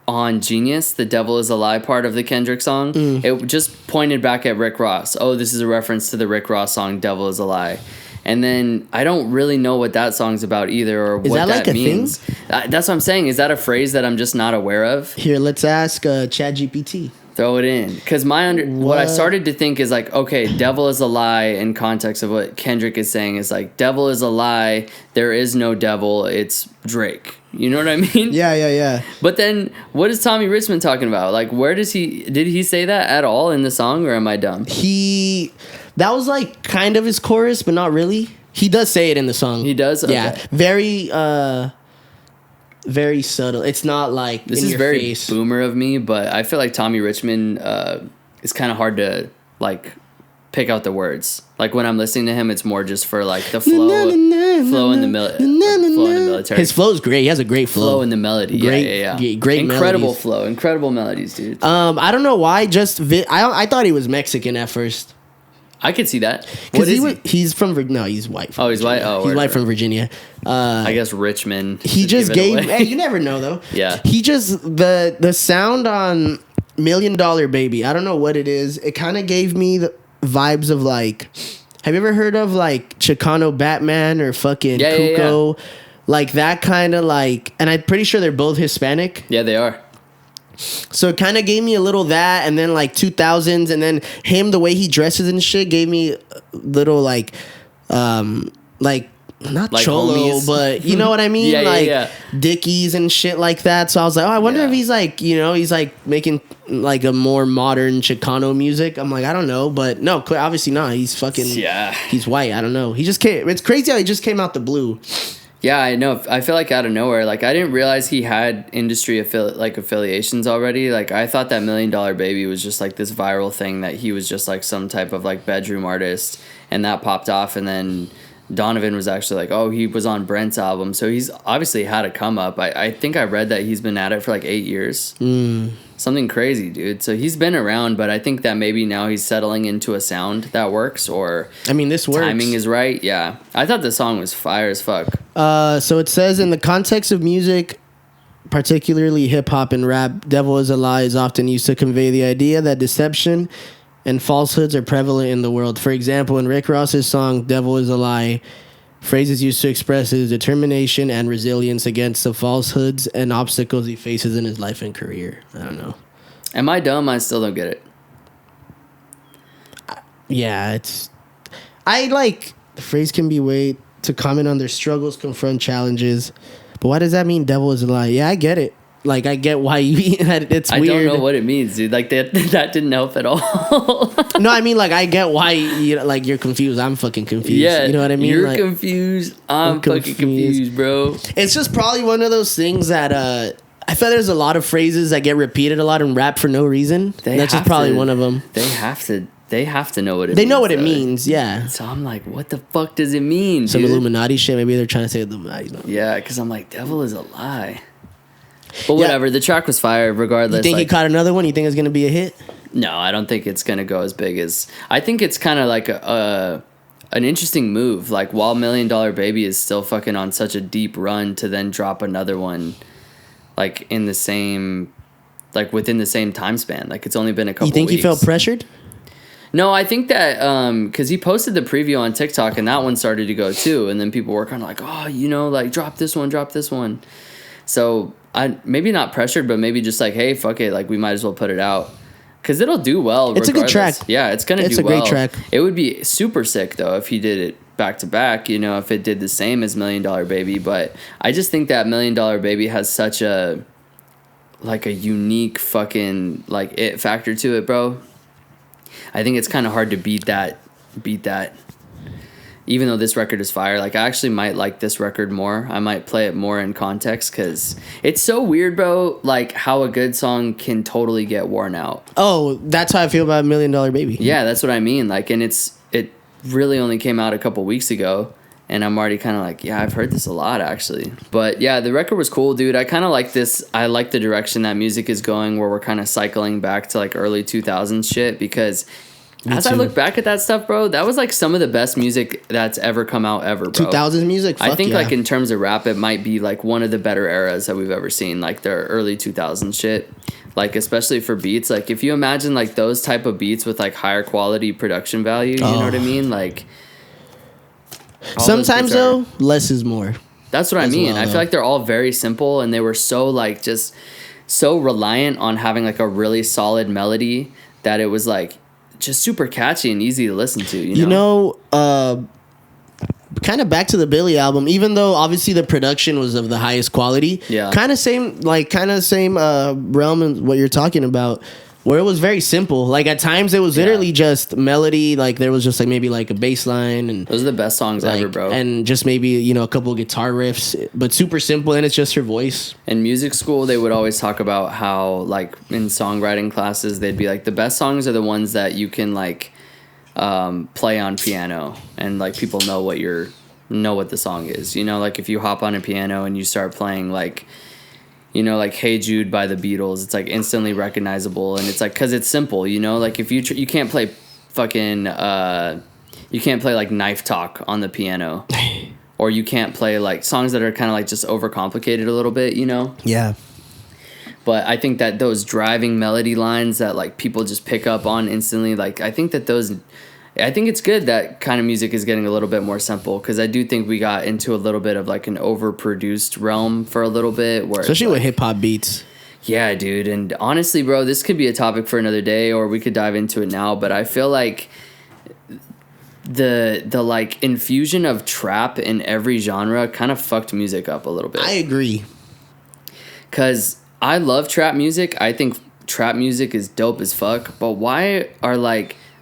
on Genius, the "Devil Is a Lie" part of the Kendrick song, it just pointed back at Rick Ross. Oh, this is a reference to the Rick Ross song "Devil Is a Lie." And then I don't really know what that song's about either, or what that like means. That's what I'm saying. Is that a phrase that I'm just not aware of? Here, let's ask ChatGPT. Throw it in. Because what I started to think is like, okay, "devil is a lie" in context of what Kendrick is saying is like, devil is a lie, there is no devil, it's Drake. You know what I mean? Yeah. But then what is Tommy Richman talking about? Like, did he say that at all in the song, or am I dumb? That was like kind of his chorus, but not really. He does say it in the song. He does? Okay. Yeah. Very subtle. It's not like this in is your very face. boomer of me, but I feel like Tommy Richman is kind of hard to like pick out the words. Like when I'm listening to him, it's more just for like the flow in the military. His flow is great. He has a great flow in the melody. Great incredible melodies. flow, incredible melodies, dude. I don't know why. I thought he was Mexican at first. I could see that. What is he? He's from he's white. Oh, he's white. Oh, he's white from Virginia. I guess Richmond. He just gave. Hey, you never know though. Yeah. He just the sound on $1 Million Baby. I don't know what it is. It kind of gave me the vibes of like. Have you ever heard of like Chicano Batman or fucking Cuco? Yeah. Like that kind of like, and I'm pretty sure they're both Hispanic. Yeah, they are. So it kind of gave me a little that, and then like 2000s, and then him, the way he dresses and shit gave me a little like not like cholo, homies. But you know what I mean? Yeah. Dickies and shit like that. So I was like, oh, I wonder if he's like, he's like making like a more modern Chicano music. I'm like, I don't know, but no, obviously not. He's fucking, he's white. I don't know. He just came, it's crazy how he just came out the blue. Yeah, I know. I feel like out of nowhere. Like I didn't realize he had industry affiliations already. Like I thought that $1 Million Baby was just like this viral thing that he was just like some type of like bedroom artist, and that popped off. And then Donovan was actually like, oh, he was on Brent's album, so he's obviously had a come up. I think I read that he's been at it for like 8 years. Something crazy, dude. So he's been around, but I think that maybe now he's settling into a sound that works, or this works. Timing is right. Yeah, I thought the song was fire as fuck. So it says, in the context of music, particularly hip hop and rap, "Devil is a Lie" is often used to convey the idea that deception and falsehoods are prevalent in the world. For example, in Rick Ross's song "Devil is a Lie," phrases used to express his determination and resilience against the falsehoods and obstacles he faces in his life and career. I don't know. Am I dumb? I still don't get it. Yeah, the phrase can be weighed to comment on their struggles, confront challenges. But why does that mean devil is a lie? Yeah, I get it. Like, I get why you it's weird. I don't know what it means, dude. Like, that didn't help at all. No, I mean, like, I get why you're confused. I'm fucking confused. Yeah, you know what I mean? You're confused. I'm fucking confused, bro. It's just probably one of those things that I feel there's a lot of phrases that get repeated a lot in rap for no reason. That's just probably one of them. They have to know what it means. They know what it means, yeah. So I'm like, what the fuck does it mean, Some dude? Illuminati shit. Maybe they're trying to say Illuminati. Yeah, because I'm like, devil is a lie. But whatever, the track was fire regardless. You think he caught another one? You think it's going to be a hit? No, I don't think it's going to go as big as... I think it's kind of like an interesting move. Like, while $1 Million Baby is still fucking on such a deep run, to then drop another one, like, in the same... Like, within the same time span. Like, it's only been a couple weeks. You think he felt pressured? No, I think that... Because he posted the preview on TikTok, and that one started to go, too. And then people were kind of like, oh, like, drop this one. So... maybe not pressured, but maybe just like, hey, fuck it, like we might as well put it out because it'll do well. It's regardless. A good track. Yeah, it's gonna do well. It's a great track. It would be super sick though if he did it back to back. If it did the same as $1 Million Baby. But I just think that $1 Million Baby has such a unique fucking like it factor to it, bro. I think it's kind of hard to beat that. Even though this record is fire, like I actually might like this record more. I might play it more in context because it's so weird, bro. Like how a good song can totally get worn out. Oh, that's how I feel about $1 Million Baby. Yeah, that's what I mean. Like, and it really only came out a couple weeks ago, and I'm already kind of like, yeah, I've heard this a lot actually. But yeah, the record was cool, dude. I kind of like this. I like the direction that music is going, where we're kind of cycling back to like early 2000s shit because. As I look back at that stuff, bro, that was like some of the best music that's ever come out ever, bro. 2000s music? I think like in terms of rap, it might be like one of the better eras that we've ever seen, like the early 2000s shit. Like especially for beats, like if you imagine like those type of beats with like higher quality production value, you know what I mean? Like sometimes though, less is more. That's what I mean. Well, I feel like they're all very simple, and they were so like just so reliant on having like a really solid melody that it was like just super catchy and easy to listen to, kind of back to the Billie album, even though obviously the production was of the highest quality. Yeah. Kind of same realm in what you're talking about. where it was very simple. Like at times it was literally just melody. Like there was just like maybe like a bass line, and those are the best songs ever, bro. And just maybe, you know, a couple of guitar riffs, but super simple, and it's just her voice. In music school, they would always talk about how, like, in songwriting classes, they'd be like, the best songs are the ones that you can like play on piano, and like people know what the song is. You know, like if you hop on a piano and you start playing like, you know, like Hey Jude by the Beatles, it's like instantly recognizable, and it's like, because it's simple, you know, like if you can't play fucking you can't play like Knife Talk on the piano, or you can't play like songs that are kind of like just overcomplicated a little bit, you know. Yeah. But I think that those driving melody lines that like people just pick up on instantly, like I think it's good that kind of music is getting a little bit more simple, because I do think we got into a little bit of like an overproduced realm for a little bit, where especially with hip hop beats. Yeah, dude. And honestly, bro, this could be a topic for another day, or we could dive into it now. But I feel like the like infusion of trap in every genre kind of fucked music up a little bit. I agree. 'Cause I love trap music. I think trap music is dope as fuck. But why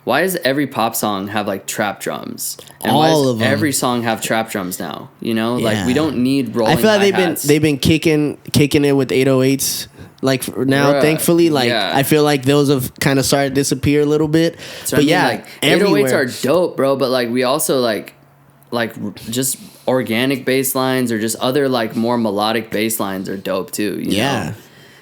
does every pop song have like trap drums? And all of them. Every song have trap drums now? You know, like we don't need rolling. I feel like hi-hats. they've been kicking it with 808s. Like now, thankfully, like I feel like those have kind of started to disappear a little bit. So but like 808s are dope, bro. But like we also like just organic bass lines, or just other like more melodic bass lines are dope too. You know?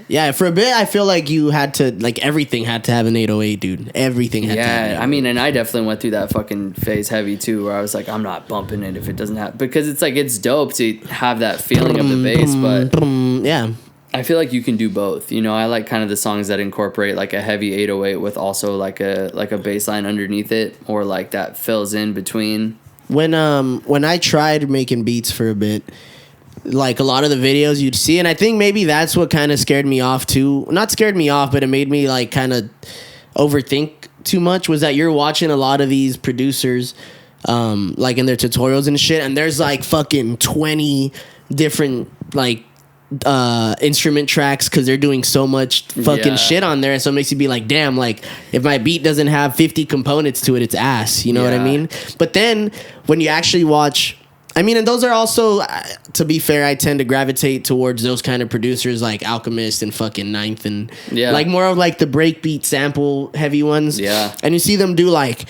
Yeah, for a bit, I feel like you had to, like, everything had to have an 808, dude. Everything had to have an 808. I mean, and I definitely went through that fucking phase heavy, too, where I was like, I'm not bumping it if it doesn't have... Because it's like, it's dope to have that feeling of the bass, but... Yeah. I feel like you can do both. You know, I like kind of the songs that incorporate, like, a heavy 808 with also, like a bass line underneath it, or, like, that fills in between. When I tried making beats for a bit... Like a lot of the videos you'd see, and I think maybe that's what kind of scared me off too. Not scared me off, but it made me like kind of overthink too much, was that you're watching a lot of these producers like in their tutorials and shit, and there's like fucking 20 different like instrument tracks, because they're doing so much fucking shit on there, and so it makes you be like, damn, like if my beat doesn't have 50 components to it, it's ass, you know what I mean? But then when you actually watch, I mean, and those are also, to be fair, I tend to gravitate towards those kind of producers like Alchemist and fucking Ninth, and like more of like the breakbeat sample heavy ones. Yeah. And you see them do like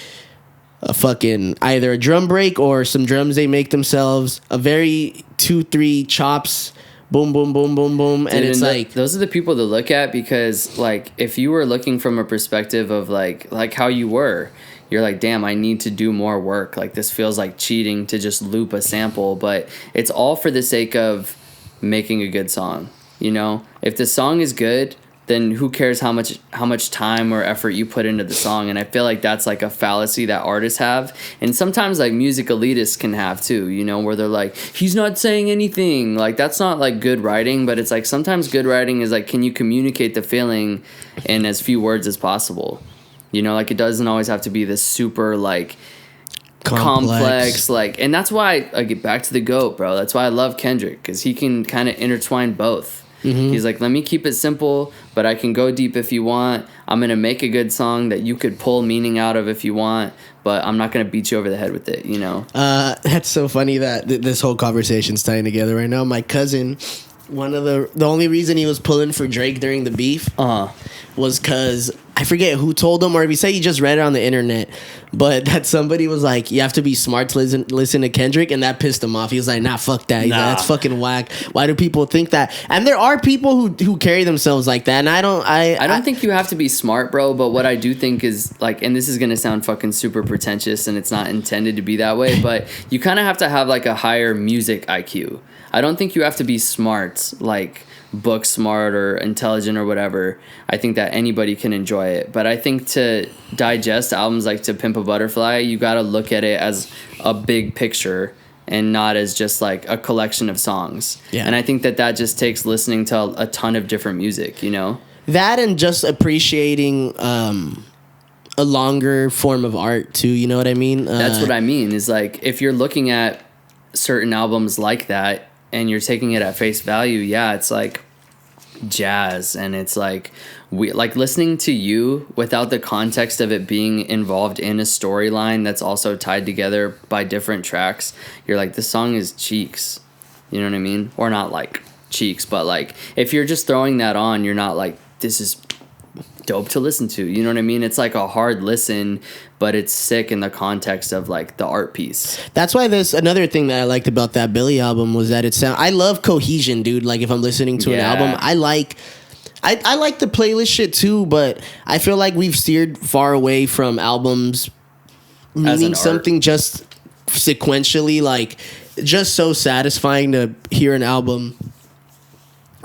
a fucking either a drum break or some drums they make themselves, a very 2-3 chops, boom, boom, boom, boom, boom. Dude, and it's like... Those are the people to look at, because like if you were looking from a perspective of like how you were... You're like, damn, I need to do more work. Like, this feels like cheating to just loop a sample. But it's all for the sake of making a good song, you know? If the song is good, then who cares how much time or effort you put into the song? And I feel like that's, like, a fallacy that artists have. And sometimes, like, music elitists can have, too, you know? Where they're like, he's not saying anything. Like, that's not, like, good writing. But it's, like, sometimes good writing is, like, can you communicate the feeling in as few words as possible? You know, like, it doesn't always have to be this super, like, complex like, and that's why I get back to the GOAT, bro. That's why I love Kendrick, because he can kind of intertwine both. Mm-hmm. He's like, let me keep it simple, but I can go deep if you want. I'm going to make a good song that you could pull meaning out of if you want, but I'm not going to beat you over the head with it, you know? That's so funny that this whole conversation's tying together right now. My cousin... One of the only reason he was pulling for Drake during the beef was because I forget who told him, or if he said he just read it on the internet, but that somebody was like, you have to be smart to listen to Kendrick, and that pissed him off. He was like, nah, fuck that. He's like, that's fucking whack. Why do people think that? And there are people who carry themselves like that, and I don't think you have to be smart, bro, but what I do think is, like, and this is gonna sound fucking super pretentious, and it's not intended to be that way, but you kind of have to have, like, a higher music IQ. I don't think you have to be smart, like book smart or intelligent or whatever. I think that anybody can enjoy it. But I think to digest albums like To Pimp a Butterfly, you got to look at it as a big picture and not as just like a collection of songs. Yeah. And I think that just takes listening to a ton of different music, you know? That and just appreciating a longer form of art too, you know what I mean? That's what I mean, is like if you're looking at certain albums like that, and you're taking it at face value, yeah, it's like jazz, and it's like listening to you without the context of it being involved in a storyline that's also tied together by different tracks. You're like, this song is cheeks, you know what I mean? Or not like cheeks, but like if you're just throwing that on, you're not like, this is dope to listen to, you know what I mean? It's like a hard listen, but it's sick in the context of like the art piece. That's why there's another thing that I liked about that Billie album was that I love cohesion, dude. Like if I'm listening to an album, I like the playlist shit too, but I feel like we've steered far away from albums meaning something just sequentially, like just so satisfying to hear an album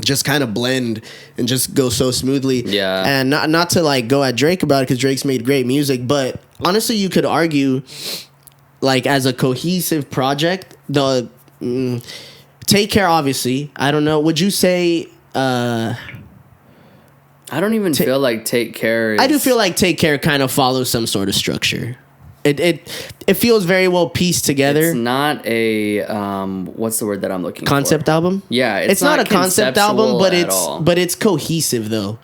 just kind of blend and just go so smoothly. Yeah. And not to like go at Drake about it, because Drake's made great music, but honestly you could argue like as a cohesive project, the Take Care, obviously, I don't know, would you say I don't even feel like Take Care is... I do feel like Take Care kind of follows some sort of structure. It feels very well pieced together. It's not a what's the word that I'm looking for? Concept album? Yeah, it's not a concept album, but it's cohesive though.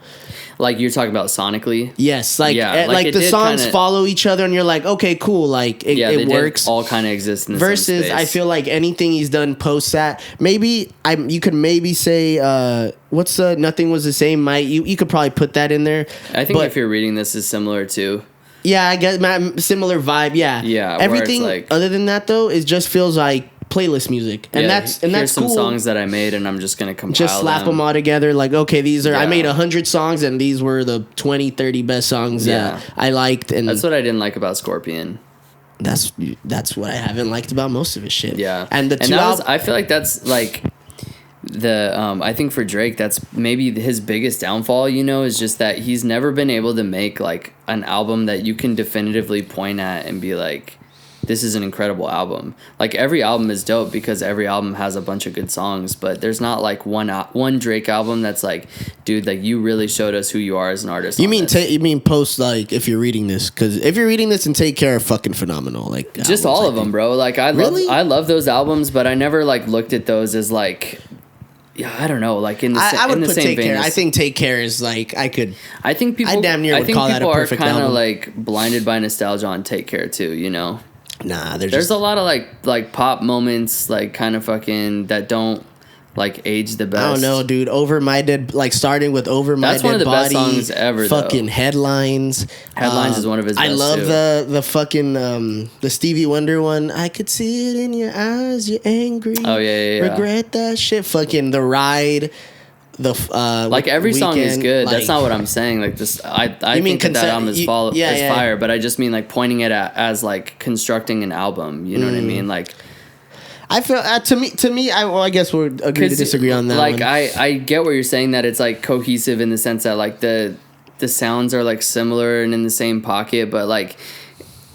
Like you're talking about sonically? Yes, like the songs follow each other, and you're like, okay, cool, like it works. All kind of exist in the versus same space. I feel like anything he's done post that, you could maybe say what's the Nothing Was the Same, you could probably put that in there. I think If You're Reading This is similar too. Yeah, I guess similar vibe. Yeah, yeah. Everything other than that though, it just feels like playlist music, and that's some cool. Songs that I made, and I'm just gonna compile just slap them all together. Like, okay, these are I made 100 songs, and these were the 20-30 best songs that I liked. And that's what I didn't like about Scorpion. That's what I haven't liked about most of his shit. Yeah, and I feel like that's like I think for Drake, that's maybe his biggest downfall, is just that he's never been able to make like an album that you can definitively point at and be like, this is an incredible album. Like every album is dope because every album has a bunch of good songs, but there's not like one Drake album that's like, dude, like you really showed us who you are as an artist. You mean post, like If You're Reading This? Because If You're Reading This and Take Care are fucking phenomenal. Like just all of them, bro. Like I love those albums, but I never like looked at those as like, yeah, I don't know. Like I would in the put same Take vein Care. I think Take Care is like I think people call that a perfect album. Kind of like blinded by nostalgia on Take Care too. Nah, there's a lot of like pop moments like kind of fucking that don't like age the best. I don't know, dude. Over My Dead, like starting with Over My Dead Body. That's one of the best songs ever. Fucking though. Headlines. Headlines is one of his best. I love the fucking the Stevie Wonder one. I could see it in your eyes. You're angry. Oh yeah. Regret that shit. Fucking The Ride. Like every song is good. That's not what I'm saying. Like just I think that album is fire, but I just mean like pointing it at as like constructing an album. You know what I mean? Like I feel to me I guess we'll agree to disagree on that. Like one. I get what you're saying, that it's like cohesive in the sense that like the sounds are like similar and in the same pocket, but like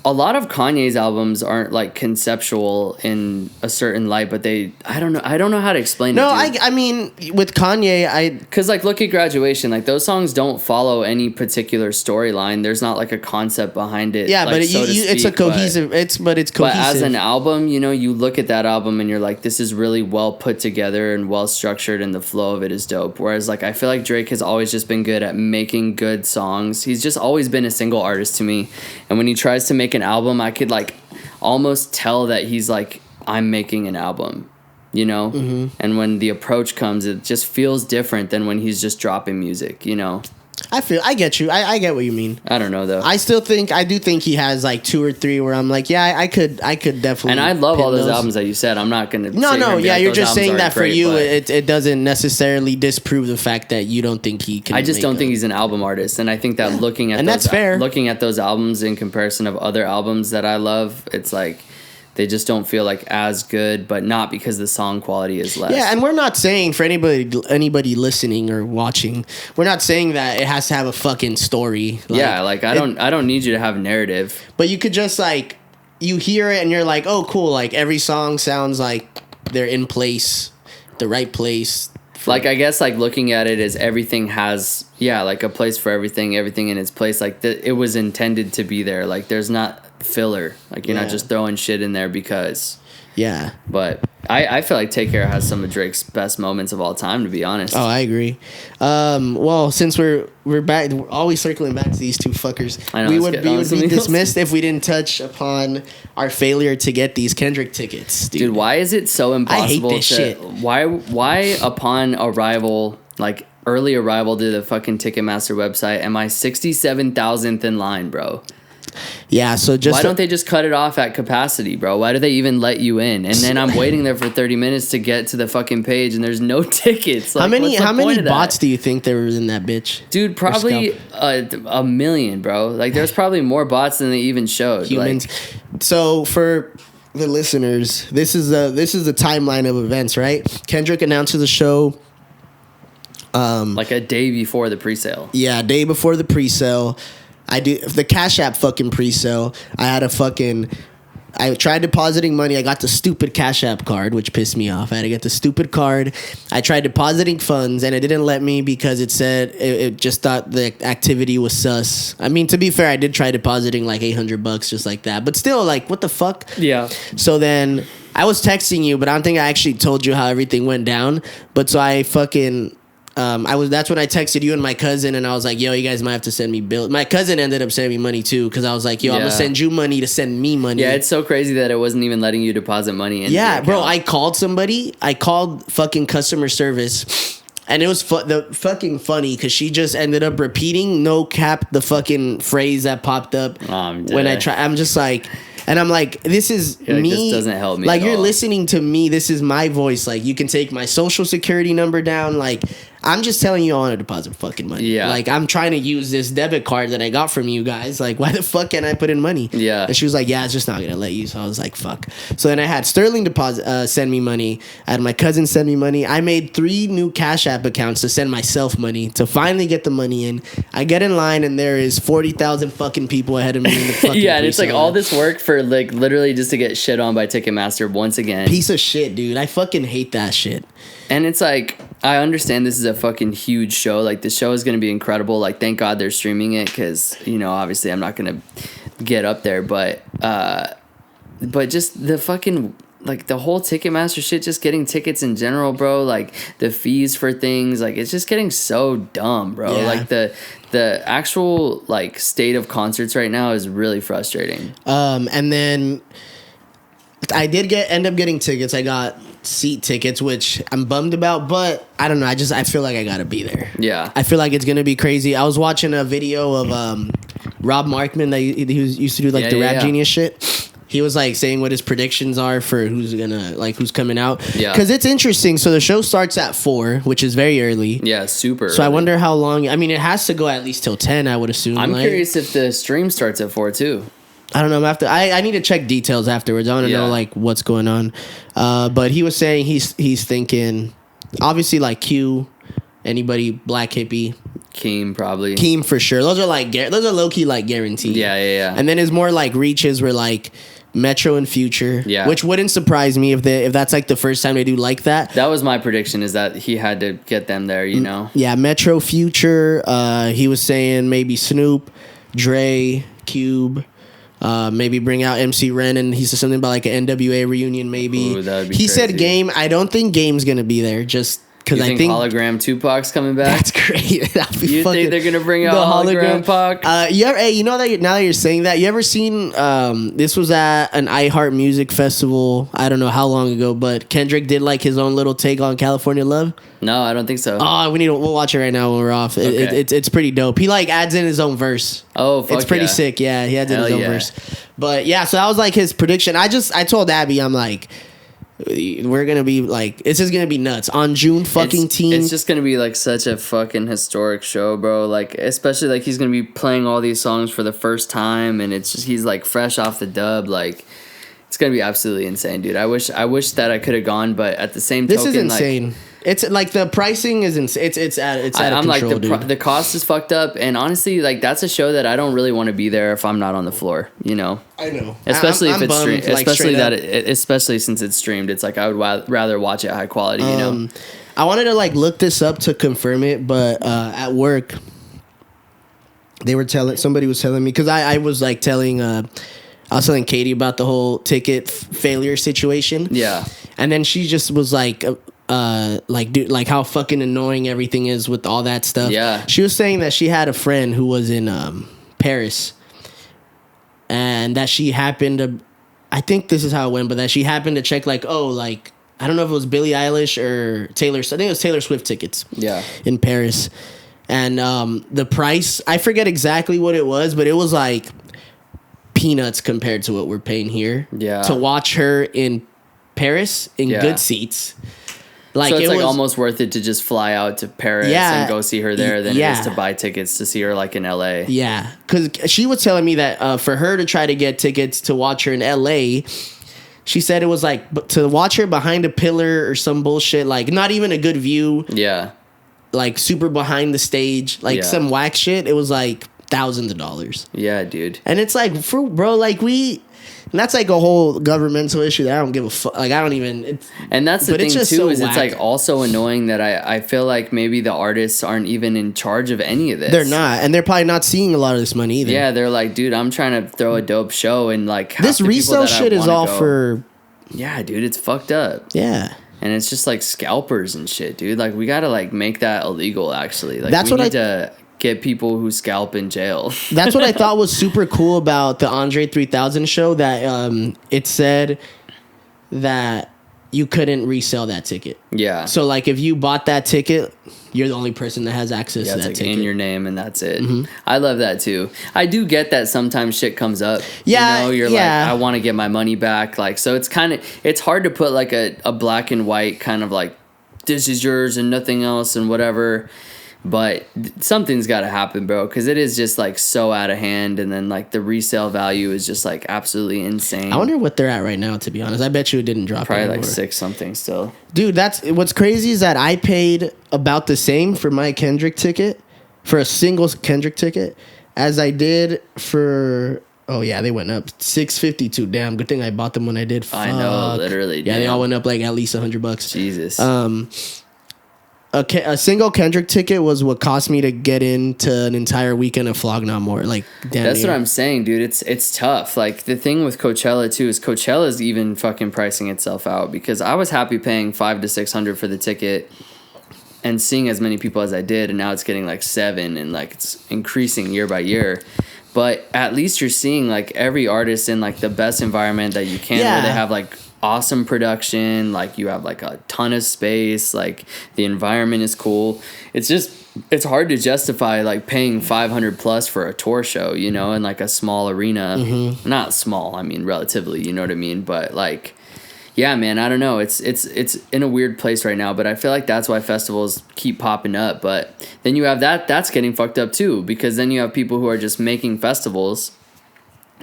a lot of Kanye's albums aren't like conceptual in a certain light, but I don't know how to explain it. No, I mean with Kanye, because like look at Graduation, like those songs don't follow any particular storyline. There's not like a concept behind it. Yeah, like, but it's a cohesive. It's cohesive. But as an album, you look at that album and you're like, this is really well put together and well structured, and the flow of it is dope. Whereas like I feel like Drake has always just been good at making good songs. He's just always been a single artist to me, and when he tries to make an album, I could like almost tell that he's like, I'm making an album, and when the approach comes, it just feels different than when he's just dropping music. I get you. I get what you mean. I don't know though. I do think he has like 2 or 3 where I'm like, yeah, I could definitely. And I love all those albums that you said. I'm not gonna. No, yeah, you're just saying that for you. It doesn't necessarily disprove the fact that you don't think he can. I just don't think he's an album artist, and I think that looking at that's fair. Looking at those albums in comparison of other albums that I love, it's like they just don't feel like as good, but not because the song quality is less. Yeah, and we're not saying, for anybody listening or watching, we're not saying that it has to have a fucking story. Like I don't need you to have narrative. But you could just like, you hear it and you're like, oh cool, like every song sounds like they're in place, the right place. Like I guess like looking at it as everything has like a place for everything in its place. Like it was intended to be there. Like there's not filler. Like you're not just throwing shit in there because. Yeah. But I feel like Take Care has some of Drake's best moments of all time, to be honest. Oh, I agree. Well, since we're back, we're always circling back to these two fuckers. I know, we would be dismissed if we didn't touch upon our failure to get these Kendrick tickets, dude. Why is it so impossible? I hate this shit. Why upon arrival, like early arrival to the fucking Ticketmaster website, am I 67,000th in line, bro? Yeah, so why don't they just cut it off at capacity, bro? Why do they even let you in? And then I'm waiting there for 30 minutes to get to the fucking page, and there's no tickets. Like, how many bots do you think there was in that bitch? Dude, probably a million, bro. Like, there's probably more bots than they even showed. Humans. Like, so for the listeners, this is the timeline of events, right? Kendrick announces the show. Like a day before the presale. Yeah, a day before the presale. I do the Cash App fucking presale. I tried depositing money. I got the stupid Cash App card, which pissed me off. I had to get the stupid card. I tried depositing funds, and it didn't let me because it said it just thought the activity was sus. I mean, to be fair, I did try depositing like $800 just like that, but still, like, what the fuck? Yeah. So then I was texting you, but I don't think I actually told you how everything went down. But so I fucking. That's when I texted you and my cousin, and I was like, yo, you guys might have to send me bills. My cousin ended up sending me money too, because I was like, yo, I'm gonna send you money to send me money. Yeah, it's so crazy that it wasn't even letting you deposit money in. Yeah, bro, I called somebody. I called fucking customer service, and it was fucking funny because she just ended up repeating, no cap, the fucking phrase that popped up when I try. I'm just like. And I'm like, this is me. This doesn't help me. Like, you're listening to me. This is my voice. Like, you can take my social security number down. Like, I'm just telling you I want to deposit fucking money. Yeah. Like, I'm trying to use this debit card that I got from you guys. Like, why the fuck can't I put in money? Yeah. And she was like, yeah, it's just not going to let you. So I was like, fuck. So then I had Sterling send me money. I had my cousin send me money. I made 3 new Cash App accounts to send myself money to finally get the money in. I get in line, and there is 40,000 fucking people ahead of me in the fucking yeah, and it's like all this work for like literally just to get shit on by Ticketmaster once again. Piece of shit, dude. I fucking hate that shit. And it's like, I understand this is a fucking huge show. Like, the show is going to be incredible. Like, thank God they're streaming it because, you know, obviously I'm not going to get up there. But just the fucking, like, the whole Ticketmaster shit, just getting tickets in general, bro. Like, the fees for things, like, it's just getting so dumb, bro. Yeah. Like, the actual, like, state of concerts right now is really frustrating. And then I did end up getting tickets. I got seat tickets, which I'm bummed about, but I don't know. I feel like I gotta be there. Yeah. I feel like it's gonna be crazy. I was watching a video of Rob Markman that he used to do like the Rap Genius shit. He was like saying what his predictions are for who's coming out. Yeah. Because it's interesting. So the show starts at 4, which is very early. Yeah, super. So early. I wonder how long. I mean, it has to go at least till 10, I would assume. I'm curious if the stream starts at 4 too. I don't know. I need to check details afterwards. I want to know like what's going on. But he was saying he's thinking, obviously, like Q, anybody Black Hippie, Keem for sure. Those are low key like guaranteed. Yeah. And then his more like reaches were like Metro and Future. Yeah. Which wouldn't surprise me if that's like the first time they do like that. That was my prediction, is that he had to get them there, you know? Yeah, Metro, Future. He was saying maybe Snoop, Dre, Cube. Maybe bring out MC Ren, and he said something about like an NWA reunion. Maybe. Ooh, that would be he crazy. Said Game. I don't think Game's gonna be there. Just because I think hologram Tupac's coming back. That's great. That'd be you think they're gonna bring out hologram Pac? Now that you're saying that, you ever seen? This was at an iHeart Music Festival. I don't know how long ago, but Kendrick did like his own little take on California Love. No, I don't think so. Oh, we'll watch it right now when we're off. Okay. It's pretty dope. He like adds in his own verse. Oh, fuck, it's pretty sick. Yeah, he adds in his own verse. But yeah, so that was like his prediction. I told Abby, I'm like, we're gonna be like, it's just gonna be nuts on June fucking teen. It's just gonna be like such a fucking historic show, bro. Like, especially like he's gonna be playing all these songs for the first time, and it's just he's like fresh off the dub, like. It's gonna be absolutely insane, dude. I wish that I could have gone, but at the same token, this is insane. Like, it's like the pricing is insane. It's out of control, like dude. The cost is fucked up, and honestly, like that's a show that I don't really want to be there if I'm not on the floor. You know, I know, especially if it's streamed, like, especially since it's streamed. It's like I would rather watch it high quality. You know, I wanted to like look this up to confirm it, but at work, somebody was telling me because I was telling Katie about the whole ticket failure situation. Yeah. And then she just was like, dude, like how fucking annoying everything is with all that stuff. Yeah. She was saying that she had a friend who was in Paris, and that she happened to, I think this is how it went, but that she happened to check like, oh, like, I don't know if it was Billie Eilish or Taylor. I think it was Taylor Swift tickets. Yeah. In Paris. And the price, I forget exactly what it was, but it was like peanuts compared to what we're paying here. Yeah. To watch her in Paris in good seats. Like, so it's it like was almost worth it to just fly out to Paris and go see her there than it is to buy tickets to see her like in LA. Yeah. Because she was telling me that for her to try to get tickets to watch her in LA, she said it was like to watch her behind a pillar or some bullshit, like not even a good view. Yeah. Like super behind the stage, like some whack shit. It was like thousands of dollars. Yeah, dude. And it's like, bro, like that's like a whole governmental issue that I don't give a fuck. Like I don't even. And that's the thing too, is whack. It's like also annoying that I feel like maybe the artists aren't even in charge of any of this. They're not, and they're probably not seeing a lot of this money either. Yeah, they're like, dude, I'm trying to throw a dope show, and like this resale shit is all for. Yeah, dude, it's fucked up. Yeah. And it's just like scalpers and shit, dude. Like we gotta like make that illegal. Actually, like that's we need to get people who scalp in jail. That's what I thought was super cool about the Andre 3000 show. That it said that you couldn't resell that ticket. Yeah. So like if you bought that ticket, you're the only person that has access to that ticket. In your name, and that's it. Mm-hmm. I love that too. I do get that sometimes shit comes up. Yeah. You know, you're like, I want to get my money back. Like, so it's hard to put like a black and white kind of like, this is yours and nothing else and whatever. But something's got to happen, bro, because it is just like so out of hand, and then like the resale value is just like absolutely insane. I wonder what they're at right now, to be honest. I bet you it didn't drop. Probably anymore. Like 6 something still. Dude, that's what's crazy is that I paid about the same for my Kendrick ticket, for a single Kendrick ticket, as I did for. Oh yeah, they went up $652. Damn, good thing I bought them when I did. Fuck. I know, literally. Yeah, they all went up like at least $100. Jesus. A single Kendrick ticket was what cost me to get into an entire weekend of Flog Not More. Like, damn. That's what I'm saying, dude. It's tough. Like the thing with Coachella too is Coachella's even fucking pricing itself out, because I was happy paying $500 to $600 for the ticket and seeing as many people as I did, and now it's getting like $7, and like it's increasing year by year. But at least you're seeing like every artist in like the best environment that you can, where they have like awesome production, like you have like a ton of space, like the environment is cool. It's hard to justify like paying $500 plus for a tour show, you know, in like a small arena. Mm-hmm. Not small, I mean relatively, you know what I mean? But like, yeah, man, I don't know. It's in a weird place right now, but I feel like that's why festivals keep popping up. But then you have that's getting fucked up too, because then you have people who are just making festivals,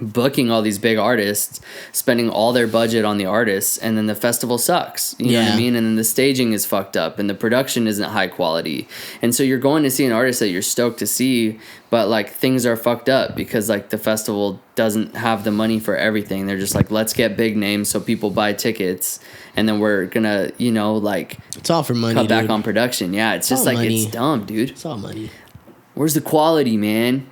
booking all these big artists, spending all their budget on the artists, and then the festival sucks. You know what I mean? And then the staging is fucked up, and the production isn't high quality. And so you're going to see an artist that you're stoked to see, but like things are fucked up because like the festival doesn't have the money for everything. They're just like, let's get big names so people buy tickets, and then we're gonna, you know, like it's all for money. Cut back on production. Yeah, it's just like money. It's dumb, dude. It's all money. Where's the quality, man?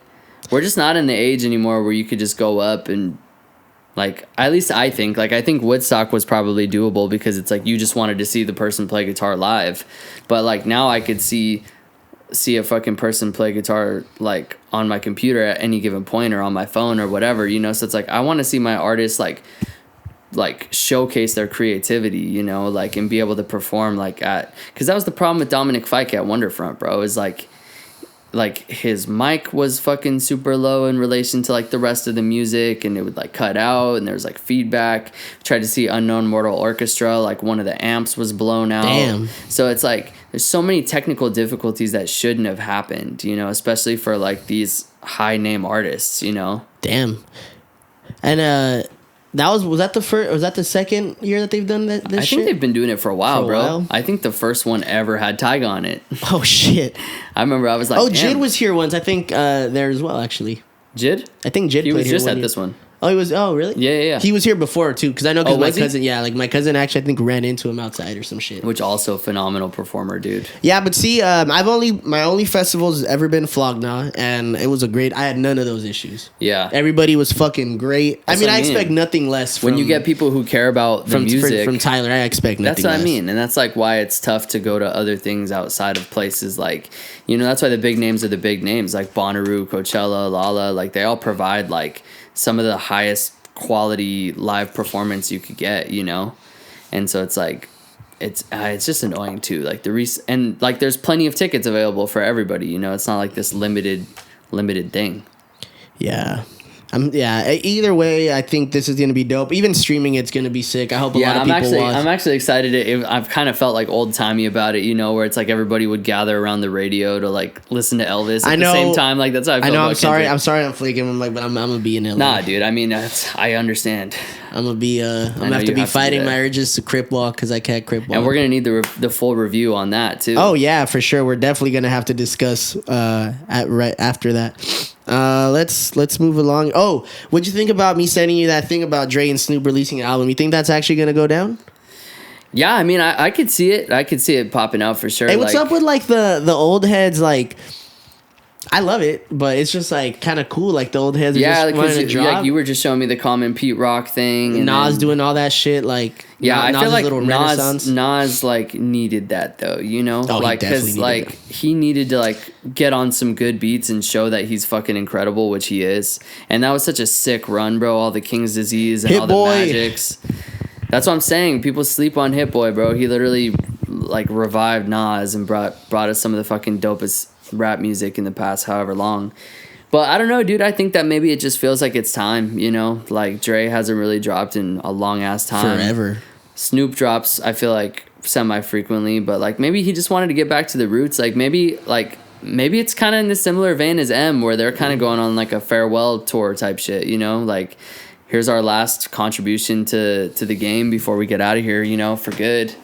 We're just not in the age anymore where you could just go up and, like, at least I think Woodstock was probably doable because it's like you just wanted to see the person play guitar live. But, like, now I could see a fucking person play guitar, like, on my computer at any given point or on my phone or whatever, you know? So it's like I want to see my artists, like showcase their creativity, you know, like, and be able to perform, like, because that was the problem with Dominic Fike at Wonderfront, bro, is like his mic was fucking super low in relation to like the rest of the music, and it would like cut out, and there was like feedback. Tried to see Unknown Mortal Orchestra, like one of the amps was blown out. Damn. So it's like there's so many technical difficulties that shouldn't have happened, you know, especially for like these high name artists, you know. Damn. And was that the first? Was that the second year that they've done that? I think they've been doing it for a while, bro. I think the first one ever had Tyga on it. Oh shit! I remember I was like, Jid was here once. I think there as well, actually. Jid? I think Jid. He played was here just at year. this one. Oh, he was. Oh, really? Yeah. He was here before too, because I know because my cousin. He? Yeah, like my cousin actually, I think ran into him outside or some shit. Which also phenomenal performer, dude. Yeah, but see, my only festival's ever been Flogna, and it was a great. I had none of those issues. Yeah, everybody was fucking great. I expect nothing less. When you get people who care about the music from Tyler, I expect nothing. That's what less. I mean, and that's like why it's tough to go to other things outside of places like, that's why the big names are the big names, like Bonnaroo, Coachella, Lala, like they all provide like some of the highest quality live performance you could get, and so it's like it's just annoying too, like and like there's plenty of tickets available for everybody, it's not like this limited thing. Yeah. Either way, I think this is going to be dope. Even streaming, it's going to be sick. I hope a lot of people watch. I'm actually excited. I've kind of felt like old-timey about it, where it's like everybody would gather around the radio to like listen to Elvis at the same time. Like that's how I feel. I know. I'm sorry. I'm sorry. I'm flaking. I'm like, but I'm gonna be in LA. Nah, dude. I mean, I understand. I'm gonna be. I'm gonna have to be fighting my urges to crip walk because I can't crip walk. And we're gonna need the full review on that too. Oh yeah, for sure. We're definitely gonna have to discuss right after that. Let's move along. Oh, what'd you think about me sending you that thing about Dre and Snoop releasing an album? You think that's actually gonna go down? Yeah, I mean, I could see it. I could see it popping out for sure. Hey, what's up with like the old heads? Like, I love it, but it's just like kind of cool. Like the old heads, are just wanting to drop. Like you were just showing me the Common Pete Rock thing, and Nas doing all that shit. Like, I feel like Nas like needed that though, like because like he needed to like get on some good beats and show that he's fucking incredible, which he is. And that was such a sick run, bro. All the King's Disease and all the Magics. That's what I'm saying. People sleep on Hit Boy, bro. He literally like revived Nas and brought us some of the fucking dopest rap music in the past however long. But I don't know, dude. I think that maybe it just feels like it's time, like Dre hasn't really dropped in a long ass time. Forever. Snoop drops, I feel like semi-frequently, but like maybe he just wanted to get back to the roots. Like maybe it's kind of in the similar vein as M, where they're kind of going on like a farewell tour type shit, like here's our last contribution to the game before we get out of here, for good.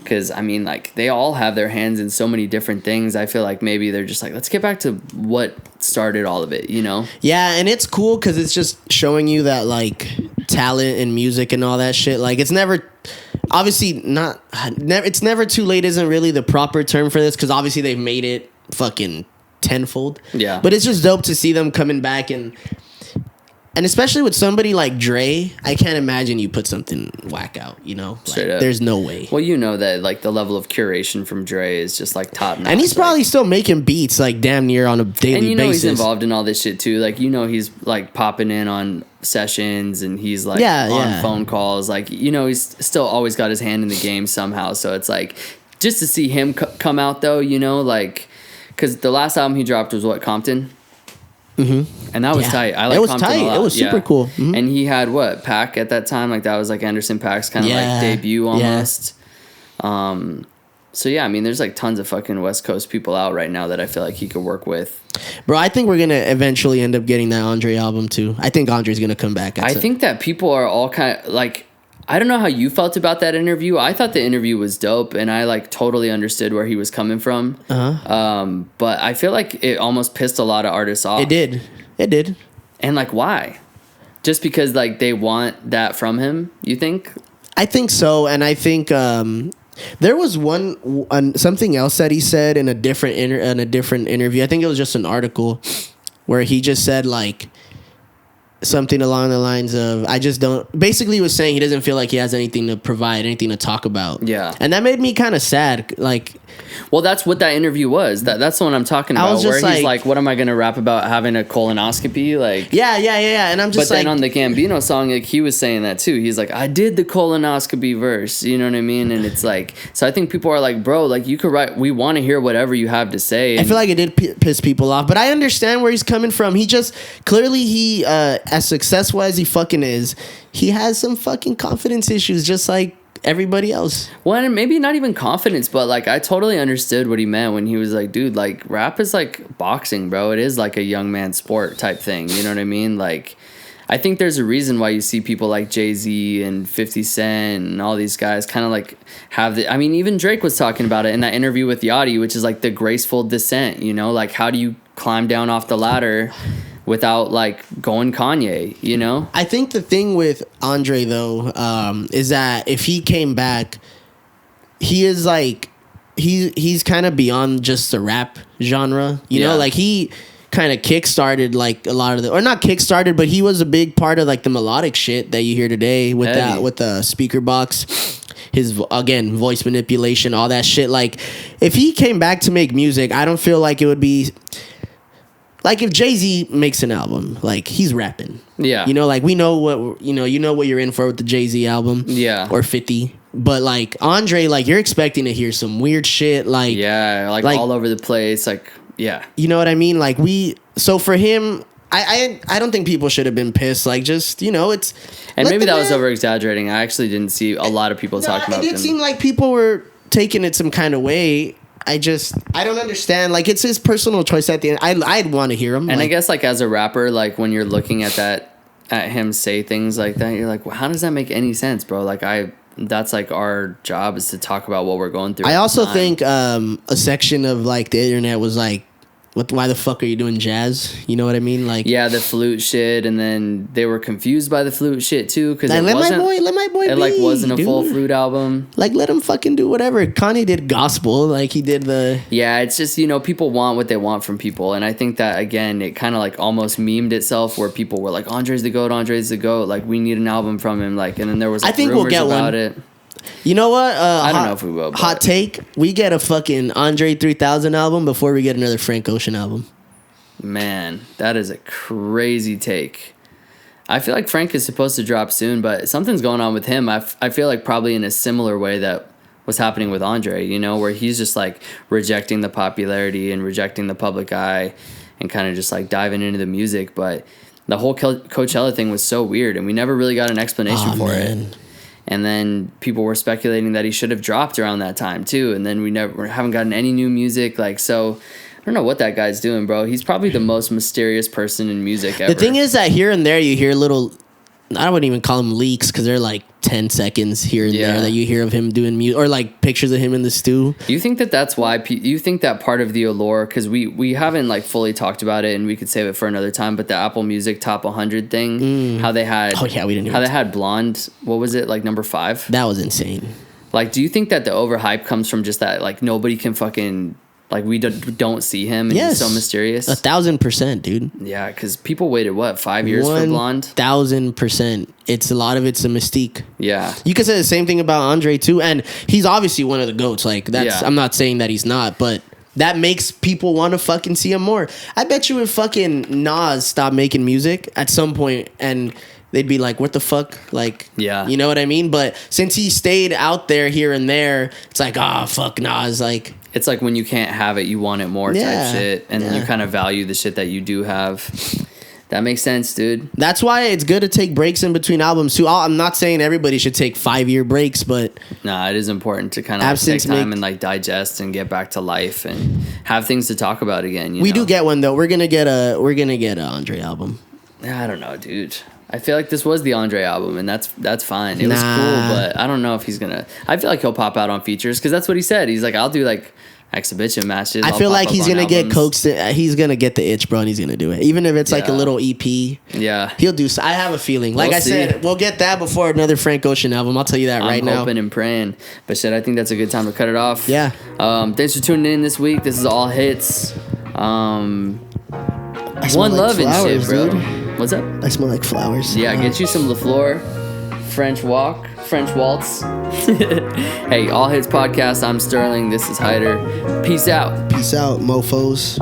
Because, I mean, like, they all have their hands in so many different things. I feel like maybe they're just like, let's get back to what started all of it, Yeah, and it's cool because it's just showing you that, like, talent and music and all that shit. Like, it's never... Obviously, it's never too late isn't really the proper term for this because obviously they've made it fucking tenfold. Yeah. But it's just dope to see them coming back and especially with somebody like Dre, I can't imagine you put something whack out, Like, straight up. There's no way. Well, that, like, the level of curation from Dre is just, like, top notch. And he's probably still making beats, like, damn near on a daily basis. And he's involved in all this shit, too. Like, he's, like, popping in on sessions and he's, like, on phone calls. Like, he's still always got his hand in the game somehow. So it's, like, just to see him come out, though, like... Because the last album he dropped was, what, Compton? Mm-hmm. And that was tight. I like it was Compton tight. a lot. It was super cool. Mm-hmm. And he had what, Pac at that time? Like that was like Anderson .Paak's kind of like debut almost. So yeah, I mean, there's like tons of fucking West Coast people out right now that I feel like he could work with. Bro, I think we're gonna eventually end up getting that Andre album too. I think Andre's gonna come back. I think that people are all kind of like. I don't know how you felt about that interview. I thought the interview was dope, and I like totally understood where he was coming from. But I feel like it almost pissed a lot of artists off. It did. And like, why? Just because like they want that from him? You think? I think so, and I think there was something else that he said in a different interview. I think it was just an article where he just said like. Something along the lines of, I just don't... Basically, he was saying he doesn't feel like he has anything to provide, anything to talk about. Yeah. And that made me kind of sad. Like... Well, that's what that interview was. That's the one I'm talking about. Where he's like, what am I going to rap about having a colonoscopy? Like... Yeah. And I'm just But then on the Gambino song, like, he was saying that too. He's like, I did the colonoscopy verse. You know what I mean? And it's like... So I think people are like, bro, like, you could write... We want to hear whatever you have to say. I feel like it did piss people off. But I understand where he's coming from. He just... Clearly, he... as successful as he fucking is, he has some fucking confidence issues, just like everybody else. Well, and maybe not even confidence, but like I totally understood what he meant when he was like, dude, like rap is like boxing, bro. It is like a young man sport type thing. You know what I mean? Like, I think there's a reason why you see people like Jay-Z and 50 Cent and all these guys kind of like have the... I mean, even Drake was talking about it in that interview with Yachty, which is like the graceful descent, like how do you climb down off the ladder without like going Kanye, you know? I think the thing with Andre though, is that if he came back, he is like he's kind of beyond just the rap genre, you know, like he kind of kickstarted like a lot of the, or not kickstarted, but he was a big part of like the melodic shit that you hear today with that, with the speaker box, his, again, voice manipulation, all that shit. Like if he came back to make music, I don't feel like it would be like if Jay-Z makes an album, like he's rapping. Yeah. You know, like we know what, you know what you're in for with the Jay-Z album. Yeah. Or 50. But like Andre, like you're expecting to hear some weird shit. Like, yeah, like all over the place. Like, yeah. You know what I mean? Like so for him, I don't think people should have been pissed. Like just, you know, it's. And maybe that was over exaggerating. I actually didn't see a lot of people talking about it. It did seem like people were taking it some kind of way. I don't understand. Like it's his personal choice at the end. I'd want to hear him. And like, I guess like as a rapper, like when you're looking at him say things like that, you're like, well, how does that make any sense, bro? Like that's like our job is to talk about what we're going through. I also think a section of like the internet was like, why the fuck are you doing jazz? You know what I mean? Like, yeah, the flute shit, and then they were confused by the flute shit too because like, let my boy it be, like wasn't a full flute album. Like let him fucking do whatever. Kanye did gospel, like he did the. Yeah, it's just, you know, people want what they want from people, and I think that again it kind of like almost memed itself where people were like, Andre's the GOAT, like we need an album from him, like, and then there was like, I think rumors we'll get about one. It. You know what? I don't know if we will. But. Hot take: we get a fucking Andre 3000 album before we get another Frank Ocean album. Man, that is a crazy take. I feel like Frank is supposed to drop soon, but something's going on with him. I feel like probably in a similar way that was happening with Andre, you know, where he's just like rejecting the popularity and rejecting the public eye and kind of just like diving into the music. But the whole Coachella thing was so weird, and we never really got an explanation for it. And then people were speculating that he should have dropped around that time too, and then we haven't gotten any new music. Like, so I don't know what that guy's doing, bro. He's probably the most mysterious person in music ever. The thing is that here and there you hear little, I wouldn't even call them leaks because they're like 10 seconds here and there that you hear of him doing music, or like pictures of him in the stew. You think that that's why you think that part of the allure, because we haven't like fully talked about it, and we could save it for another time, but the Apple Music Top 100 thing, how they had they had Blonde, what was it, like number 5? That was insane. Like, do you think that the overhype comes from just that like nobody can fucking, like we don't see him and he's so mysterious? 1,000%, dude. Yeah, because people waited, what, 5 years for Blonde? 1,000%. It's a lot of it's a mystique. Yeah. You could say the same thing about Andre too, and he's obviously one of the GOATs. Like that's, I'm not saying that he's not, but that makes people want to fucking see him more. I bet you if fucking Nas stopped making music at some point and they'd be like, what the fuck? Like, you know what I mean? But since he stayed out there here and there, it's like, fuck Nas. Like, it's like when you can't have it, you want it more type shit. And then you kind of value the shit that you do have. That makes sense, dude. That's why it's good to take breaks in between albums, too. I'm not saying everybody should take 5-year breaks, but... Nah, it is important to kind of like take time and like digest and get back to life and have things to talk about again. We do get one, though. We're gonna get a Andre album. I don't know, dude. I feel like this was the Andre album, and that's fine. It was cool, but I don't know if he's gonna... I feel like he'll pop out on features, because that's what he said. He's like, I'll do like exhibition matches. I feel like he's gonna get coaxed. He's gonna get the itch, bro, and he's gonna do it. Even if it's like a little EP. Yeah. He'll do... I have a feeling. Like I said, we'll get that before another Frank Ocean album. I'll tell you that right now. I'm hoping and praying. But shit, I think that's a good time to cut it off. Yeah. Thanks for tuning in this week. This is All Hits. One love and shit, bro. Dude. What's up? I smell like flowers. Yeah, get you some LaFleur, French Waltz. Hey, All Hits Podcast. I'm Sterling. This is Hyder. Peace out. Peace out, mofos.